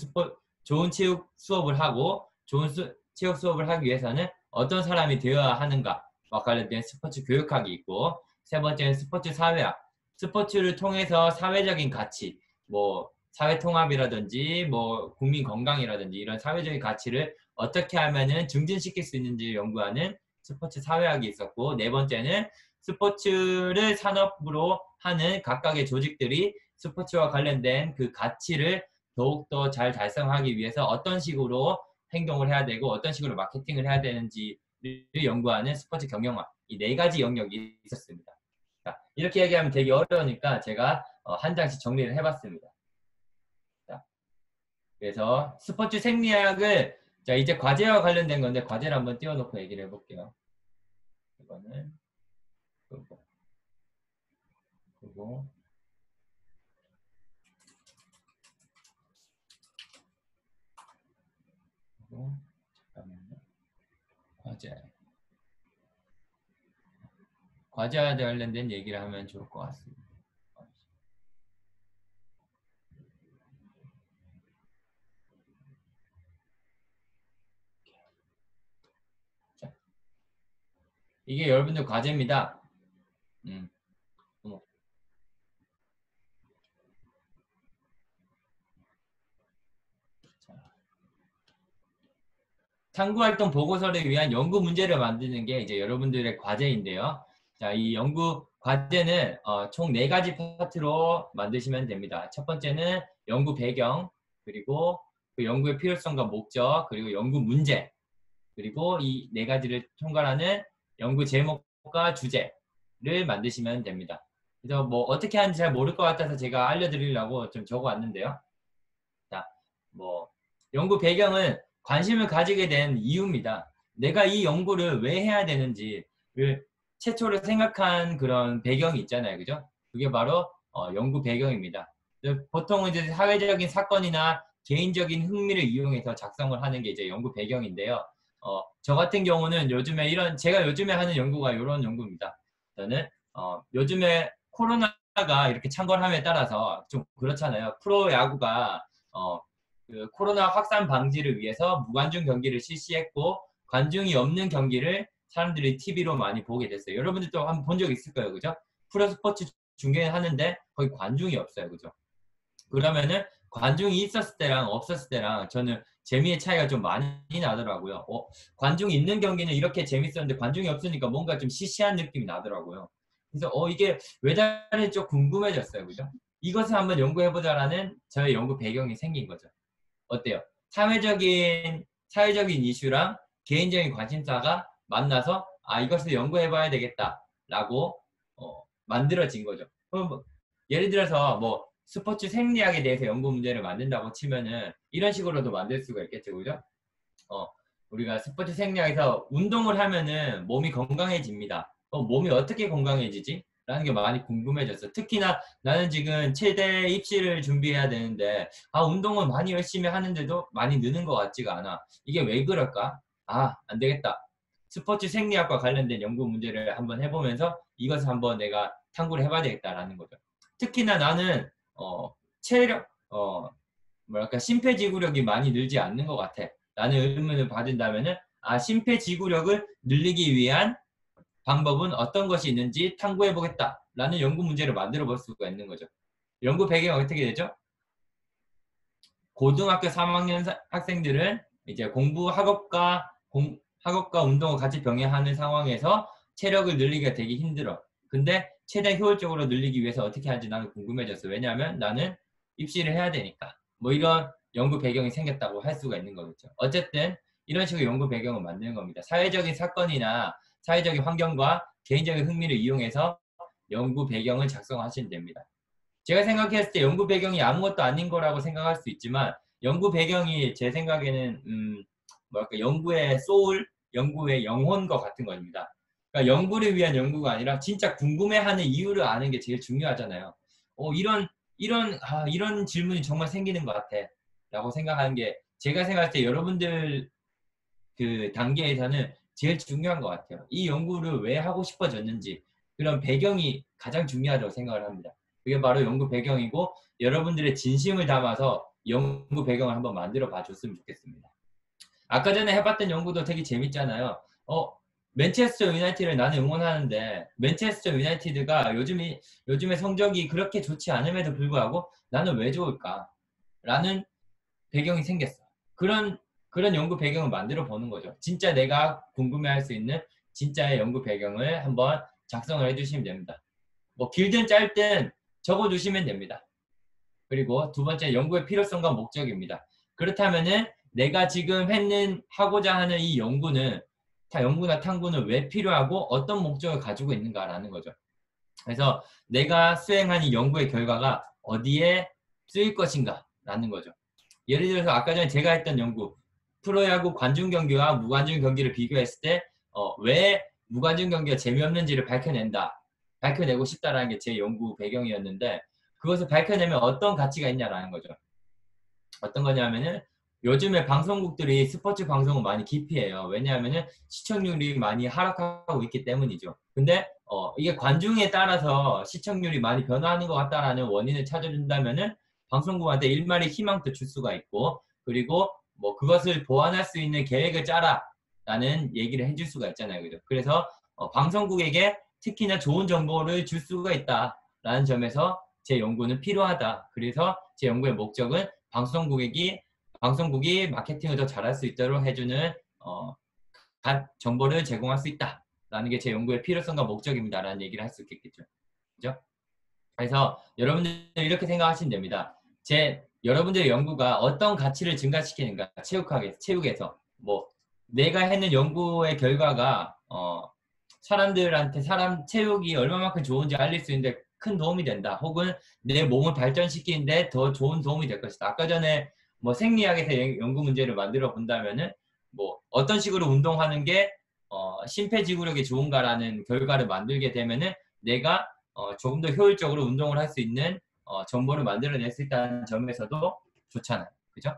체육 수업을 하고 좋은 체육 수업을 하기 위해서는 어떤 사람이 되어야 하는가와 관련된 스포츠 교육학이 있고 세 번째는 스포츠 사회학. 스포츠를 통해서 사회적인 가치, 뭐 사회 통합이라든지 뭐 국민 건강이라든지 이런 사회적인 가치를 어떻게 하면은 증진시킬 수 있는지 연구하는 스포츠 사회학이 있었고 네 번째는 스포츠를 산업으로 하는 각각의 조직들이 스포츠와 관련된 그 가치를 더욱더 잘 달성하기 위해서 어떤 식으로 행동을 해야 되고 어떤 식으로 마케팅을 해야 되는지를 연구하는 스포츠 경영학 이 네 가지 영역이 있었습니다. 자, 이렇게 얘기하면 되게 어려우니까 제가 한 장씩 정리를 해봤습니다. 자, 그래서 스포츠 생리학을 자 이제 과제와 관련된 건데 과제를 한번 띄워놓고 얘기를 해볼게요. 이거는 그리고 잠깐만요. 과제와 관련된 얘기를 하면 좋을 것 같습니다. 자, 이게 여러분들 과제입니다. 탐구활동 보고서를 위한 연구 문제를 만드는 게 이제 여러분들의 과제인데요. 자, 이 연구 과제는 총 4가지 파트로 만드시면 됩니다. 첫 번째는 연구 배경, 그리고 그 연구의 필요성과 목적, 그리고 연구 문제, 그리고 이 4가지를 총괄하는 연구 제목과 주제를 만드시면 됩니다. 그래서 뭐 어떻게 하는지 잘 모를 것 같아서 제가 알려드리려고 좀 적어왔는데요. 자, 뭐 연구 배경은 관심을 가지게 된 이유입니다. 내가 이 연구를 왜 해야 되는지를 최초로 생각한 그런 배경이 있잖아요. 그죠? 그게 바로 연구 배경입니다. 보통은 이제 사회적인 사건이나 개인적인 흥미를 이용해서 작성을 하는 게 이제 연구 배경인데요. 저 같은 경우는 요즘에 제가 요즘에 하는 연구가 이런 연구입니다. 저는 요즘에 코로나가 이렇게 창궐함에 따라서 좀 그렇잖아요. 프로야구가 그 코로나 확산 방지를 위해서 무관중 경기를 실시했고 관중이 없는 경기를 사람들이 TV로 많이 보게 됐어요. 여러분들도 한번 본 적 있을 거예요. 그죠? 프로스포츠 중계하는데 거의 관중이 없어요. 그죠? 그러면은 관중이 있었을 때랑 없었을 때랑 저는 재미의 차이가 좀 많이 나더라고요. 관중이 있는 경기는 이렇게 재밌었는데 관중이 없으니까 뭔가 좀 시시한 느낌이 나더라고요. 그래서 이게 왜 다른지 좀 궁금해졌어요. 그죠? 이것을 한번 연구해보자라는 저의 연구 배경이 생긴 거죠. 어때요? 사회적인 이슈랑 개인적인 관심사가 만나서 이것을 연구해봐야 되겠다라고 만들어진 거죠. 그럼 예를 들어서 뭐 스포츠 생리학에 대해서 연구 문제를 만든다고 치면은 이런 식으로도 만들 수가 있겠죠, 그죠? 어, 우리가 스포츠 생리학에서 운동을 하면은 몸이 건강해집니다. 몸이 어떻게 건강해지지? 라는 게 많이 궁금해졌어. 특히나 나는 지금 체대 입시를 준비해야 되는데, 운동을 많이 열심히 하는데도 많이 느는 것 같지가 않아. 이게 왜 그럴까? 안 되겠다. 스포츠 생리학과 관련된 연구 문제를 한번 해보면서 이것을 한번 내가 탐구를 해봐야 되겠다라는 거죠. 특히나 나는, 체력, 뭐랄까, 심폐지구력이 많이 늘지 않는 것 같아. 라는 의문을 받은다면은 심폐지구력을 늘리기 위한 방법은 어떤 것이 있는지 탐구해 보겠다 라는 연구 문제를 만들어 볼 수가 있는 거죠. 연구 배경이 어떻게 되죠? 고등학교 3학년 학생들은 이제 학업과 운동을 같이 병행하는 상황에서 체력을 늘리기가 되게 힘들어. 근데 최대 효율적으로 늘리기 위해서 어떻게 하는지 나는 궁금해졌어. 왜냐하면 나는 입시를 해야 되니까. 뭐 이런 연구 배경이 생겼다고 할 수가 있는 거겠죠. 어쨌든 이런 식으로 연구 배경을 만드는 겁니다. 사회적인 사건이나 사회적인 환경과 개인적인 흥미를 이용해서 연구 배경을 작성하시면 됩니다. 제가 생각했을 때 연구 배경이 아무것도 아닌 거라고 생각할 수 있지만 연구 배경이 제 생각에는 뭐랄까 연구의 소울, 연구의 영혼과 같은 겁니다. 그러니까 연구를 위한 연구가 아니라 진짜 궁금해하는 이유를 아는 게 제일 중요하잖아요. 이런 질문이 정말 생기는 것 같아. 라고 생각하는 게 제가 생각할 때 여러분들 그 단계에서는 제일 중요한 것 같아요. 이 연구를 왜 하고 싶어졌는지 그런 배경이 가장 중요하다고 생각을 합니다. 그게 바로 연구 배경이고 여러분들의 진심을 담아서 연구 배경을 한번 만들어 봐줬으면 좋겠습니다. 아까 전에 해봤던 연구도 되게 재밌잖아요. 맨체스터 유나이티드를 나는 응원하는데 맨체스터 유나이티드가 요즘에 성적이 그렇게 좋지 않음에도 불구하고 나는 왜 좋을까? 라는 배경이 생겼어. 그런 연구 배경을 만들어 보는 거죠. 진짜 내가 궁금해할 수 있는 진짜의 연구 배경을 한번 작성을 해주시면 됩니다. 뭐 길든 짧든 적어주시면 됩니다. 그리고 두 번째 연구의 필요성과 목적입니다. 그렇다면은 내가 지금 하고자 하는 이 연구나 탐구는 왜 필요하고 어떤 목적을 가지고 있는가라는 거죠. 그래서 내가 수행한 이 연구의 결과가 어디에 쓰일 것인가라는 거죠. 예를 들어서 아까 전에 제가 했던 연구, 프로야구 관중 경기와 무관중 경기를 비교했을 때 왜 무관중 경기가 재미없는지를 밝혀내고 싶다라는 게 제 연구 배경이었는데 그것을 밝혀내면 어떤 가치가 있냐라는 거죠. 어떤 거냐면은 요즘에 방송국들이 스포츠 방송을 많이 기피해요. 왜냐하면은 시청률이 많이 하락하고 있기 때문이죠. 근데 이게 관중에 따라서 시청률이 많이 변화하는 것 같다라는 원인을 찾아준다면은 방송국한테 일말의 희망도 줄 수가 있고 그리고 뭐 그것을 보완할 수 있는 계획을 짜라라는 얘기를 해줄 수가 있잖아요. 그죠? 그래서 방송국에게 특히나 좋은 정보를 줄 수가 있다라는 점에서 제 연구는 필요하다. 그래서 제 연구의 목적은 방송국이 마케팅을 더 잘할 수 있도록 해주는 정보를 제공할 수 있다라는 게 제 연구의 필요성과 목적입니다라는 얘기를 할 수 있겠죠. 그죠? 그래서 여러분들 이렇게 생각하시면 됩니다. 여러분들의 연구가 어떤 가치를 증가시키는가 체육에서 뭐 내가 했는 연구의 결과가 사람들한테 체육이 얼마만큼 좋은지 알릴 수 있는데 큰 도움이 된다. 혹은 내 몸을 발전시키는데 더 좋은 도움이 될 것이다. 아까 전에 뭐 생리학에서 연구 문제를 만들어 본다면은 뭐 어떤 식으로 운동하는 게 심폐지구력에 좋은가라는 결과를 만들게 되면은 내가 조금 더 효율적으로 운동을 할 수 있는 정보를 만들어낼 수 있다는 점에서도 좋잖아요. 그죠?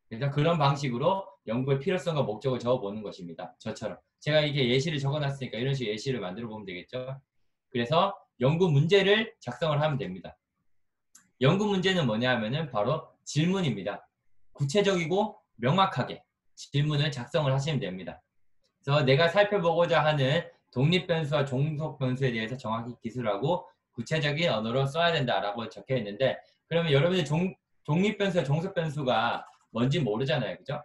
그래서 그런 방식으로 연구의 필요성과 목적을 적어보는 것입니다. 저처럼. 제가 이게 예시를 적어놨으니까 이런 식의 예시를 만들어 보면 되겠죠. 그래서 연구 문제를 작성을 하면 됩니다. 연구 문제는 뭐냐 하면은 바로 질문입니다. 구체적이고 명확하게 질문을 작성을 하시면 됩니다. 그래서 내가 살펴보고자 하는 독립변수와 종속변수에 대해서 정확히 기술하고 구체적인 언어로 써야 된다라고 적혀 있는데, 그러면 여러분이 독립변수와 종속변수가 뭔지 모르잖아요. 그죠?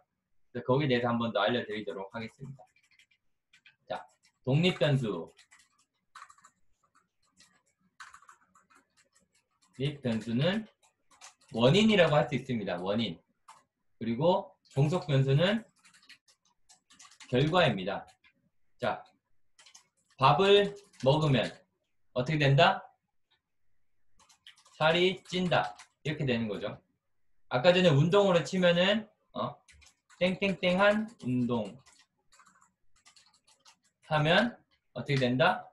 그래서 거기에 대해서 한 번 더 알려드리도록 하겠습니다. 자, 독립변수. 독립변수는 원인이라고 할 수 있습니다. 원인. 그리고 종속변수는 결과입니다. 자, 밥을 먹으면 어떻게 된다? 살이 찐다. 이렇게 되는 거죠. 아까 전에 운동으로 치면은 땡땡땡한 운동 하면 어떻게 된다?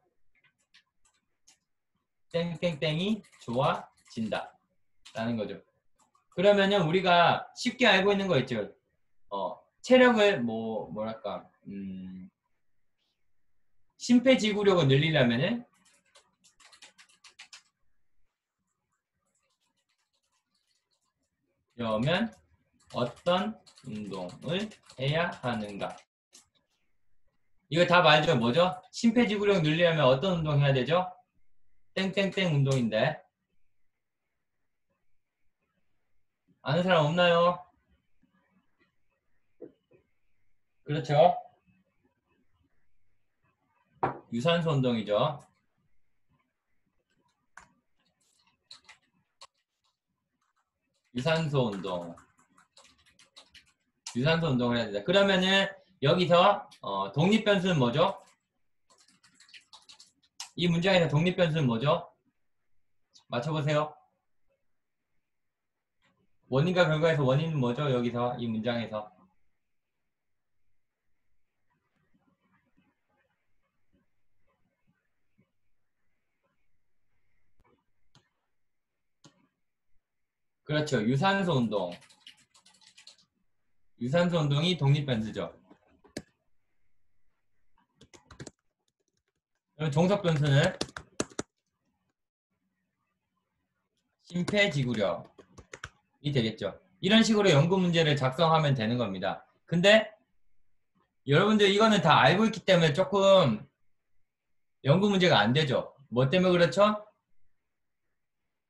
땡땡땡이 좋아진다 라는 거죠. 그러면은 우리가 쉽게 알고 있는 거 있죠. 체력을 뭐랄까 심폐지구력을 늘리려면은 그러면 어떤 운동을 해야 하는가? 이거 다 알죠? 뭐죠? 심폐지구력 늘리려면 어떤 운동 해야 되죠? 땡땡땡 운동인데. 아는 사람 없나요? 그렇죠? 유산소 운동이죠. 유산소 운동. 유산소 운동을 해야 된다. 그러면은 여기서 독립변수는 뭐죠? 이 문장에서 독립변수는 뭐죠? 맞춰보세요. 원인과 결과에서 원인은 뭐죠? 여기서 이 문장에서. 그렇죠. 유산소 운동. 유산소 운동이 독립변수죠. 그럼 종속변수는 심폐지구력이 되겠죠. 이런 식으로 연구 문제를 작성하면 되는 겁니다. 근데 여러분들 이거는 다 알고 있기 때문에 조금 연구 문제가 안 되죠. 뭐 때문에 그렇죠?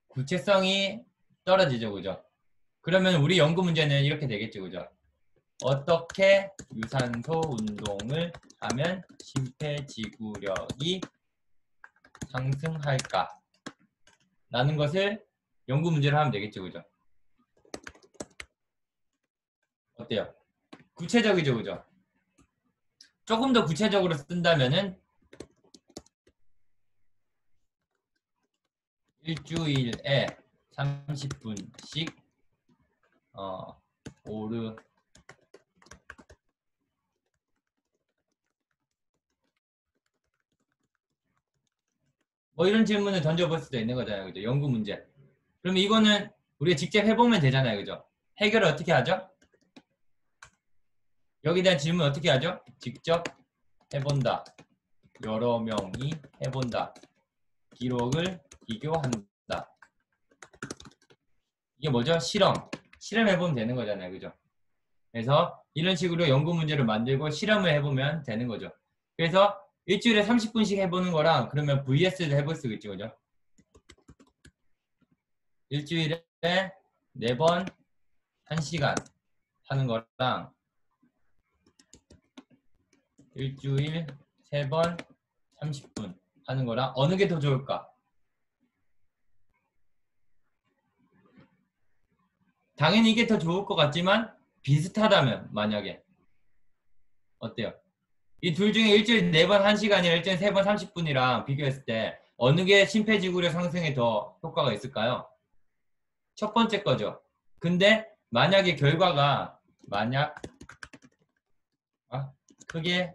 구체성이 떨어지죠. 그죠? 그러면 우리 연구 문제는 이렇게 되겠죠. 그죠? 어떻게 유산소 운동을 하면 심폐지구력이 상승할까? 라는 것을 연구 문제로 하면 되겠죠. 그죠? 어때요? 구체적이죠. 그죠? 조금 더 구체적으로 쓴다면은 일주일에 30분씩 오르 뭐 이런 질문을 던져볼 수도 있는 거잖아요. 그죠? 연구 문제. 그러면 이거는 우리가 직접 해보면 되잖아요. 그죠? 해결을 어떻게 하죠? 여기에 대한 질문 어떻게 하죠? 직접 해본다. 여러 명이 해본다. 기록을 비교한다. 이게 뭐죠? 실험. 실험해보면 되는 거잖아요. 그죠? 그래서 이런 식으로 연구 문제를 만들고 실험을 해보면 되는 거죠. 그래서 일주일에 30분씩 해보는 거랑 그러면 VS도 해볼 수 있죠. 그죠? 일주일에 4번 1시간 하는 거랑 일주일 3번 30분 하는 거랑 어느 게 더 좋을까? 당연히 이게 더 좋을 것 같지만 비슷하다면 만약에 어때요? 이 둘 중에 일주일 4번 1시간이랑 일주일 3번 30분이랑 비교했을 때 어느 게 심폐지구력 상승에 더 효과가 있을까요? 첫 번째 거죠. 근데 만약에 결과가 크게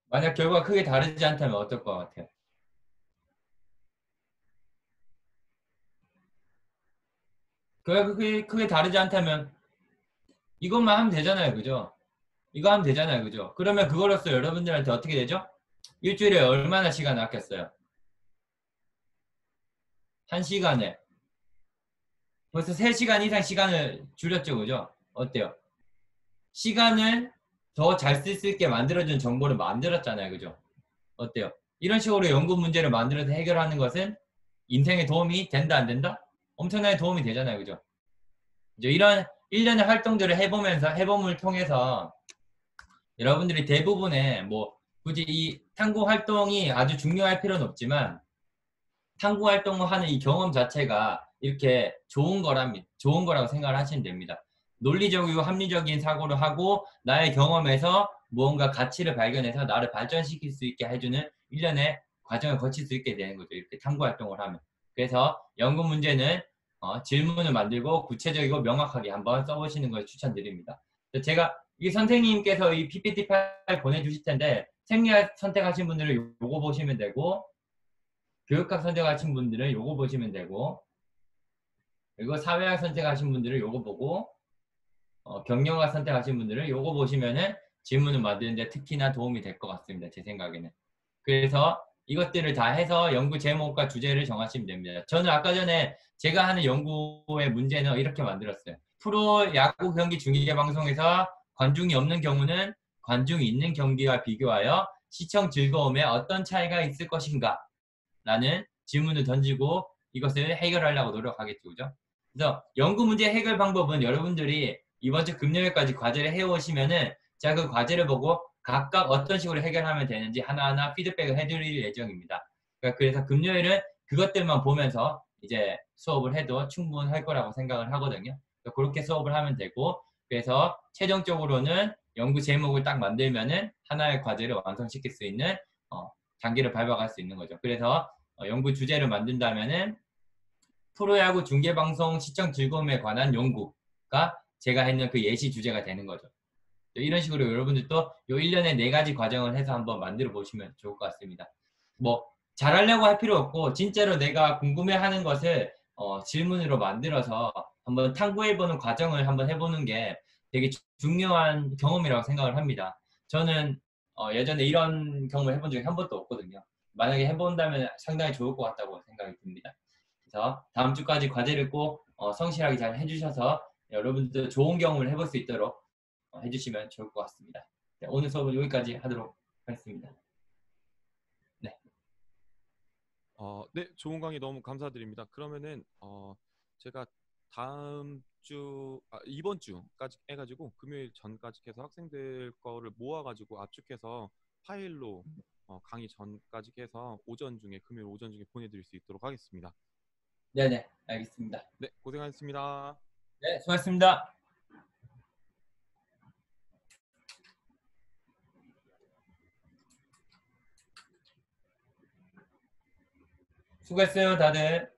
만약 결과가 크게 다르지 않다면 어떨 것 같아요? 결과가 크게 다르지 않다면 이것만 하면 되잖아요. 그죠? 이거 하면 되잖아요. 그죠? 그러면 그거로써 여러분들한테 어떻게 되죠? 일주일에 얼마나 시간을 아꼈어요? 1시간에. 벌써 3시간 이상 시간을 줄였죠. 그죠? 어때요? 시간을 더 잘 쓸 수 있게 만들어준 정보를 만들었잖아요. 그죠? 어때요? 이런 식으로 연구 문제를 만들어서 해결하는 것은 인생에 도움이 된다, 안 된다? 엄청나게 도움이 되잖아요. 그죠? 이제 이런 일련의 활동들을 해보면서, 해봄을 통해서 여러분들이 대부분의 뭐 굳이 이 탐구 활동이 아주 중요할 필요는 없지만 탐구 활동을 하는 이 경험 자체가 이렇게 좋은 거라고 생각을 하시면 됩니다. 논리적이고 합리적인 사고를 하고 나의 경험에서 무언가 가치를 발견해서 나를 발전시킬 수 있게 해주는 일련의 과정을 거칠 수 있게 되는 거죠. 이렇게 탐구 활동을 하면. 그래서 연구 문제는 질문을 만들고 구체적이고 명확하게 한번 써보시는 걸 추천드립니다. 제가 이 선생님께서 이 PPT 파일 보내주실 텐데 생리학 선택하신 분들은 요거 보시면 되고 교육학 선택하신 분들은 요거 보시면 되고 그리고 사회학 선택하신 분들은 요거 보고 경영학 선택하신 분들은 요거 보시면은 질문을 만드는데 특히나 도움이 될 것 같습니다. 제 생각에는. 그래서 이것들을 다 해서 연구 제목과 주제를 정하시면 됩니다. 저는 아까 전에 제가 하는 연구의 문제는 이렇게 만들었어요. 프로 야구 경기 중계 방송에서 관중이 없는 경우는 관중이 있는 경기와 비교하여 시청 즐거움에 어떤 차이가 있을 것인가? 라는 질문을 던지고 이것을 해결하려고 노력하겠죠. 그죠? 그래서 연구 문제 해결 방법은 여러분들이 이번 주 금요일까지 과제를 해오시면은 제가 그 과제를 보고 각각 어떤 식으로 해결하면 되는지 하나하나 피드백을 해드릴 예정입니다. 그러니까 그래서 금요일은 그것들만 보면서 이제 수업을 해도 충분할 거라고 생각을 하거든요. 그렇게 수업을 하면 되고 그래서 최종적으로는 연구 제목을 딱 만들면은 하나의 과제를 완성시킬 수 있는 단계를 밟아갈 수 있는 거죠. 그래서 연구 주제를 만든다면은 프로야구 중계방송 시청 즐거움에 관한 연구가 제가 했는 그 예시 주제가 되는 거죠. 이런 식으로 여러분들도 요 1년에 4가지 과정을 해서 한번 만들어 보시면 좋을 것 같습니다. 뭐 잘하려고 할 필요 없고 진짜로 내가 궁금해하는 것을 질문으로 만들어서 한번 탐구해보는 과정을 한번 해보는 게 되게 중요한 경험이라고 생각을 합니다. 저는 예전에 이런 경험을 해본 적이 한 번도 없거든요. 만약에 해본다면 상당히 좋을 것 같다고 생각이 듭니다. 그래서 다음 주까지 과제를 꼭 성실하게 잘 해주셔서 여러분들 좋은 경험을 해볼 수 있도록 해주시면 좋을 것 같습니다. 네, 오늘 수업은 여기까지 하도록 하겠습니다. 네. 네, 좋은 강의 너무 감사드립니다. 그러면은 제가 이번 주까지 해가지고 금요일 전까지 해서 학생들 거를 모아가지고 압축해서 파일로 강의 전까지 해서 금요일 오전 중에 보내드릴 수 있도록 하겠습니다. 네네, 알겠습니다. 네, 고생하셨습니다. 네, 수고하셨습니다. 수고했어요, 다들.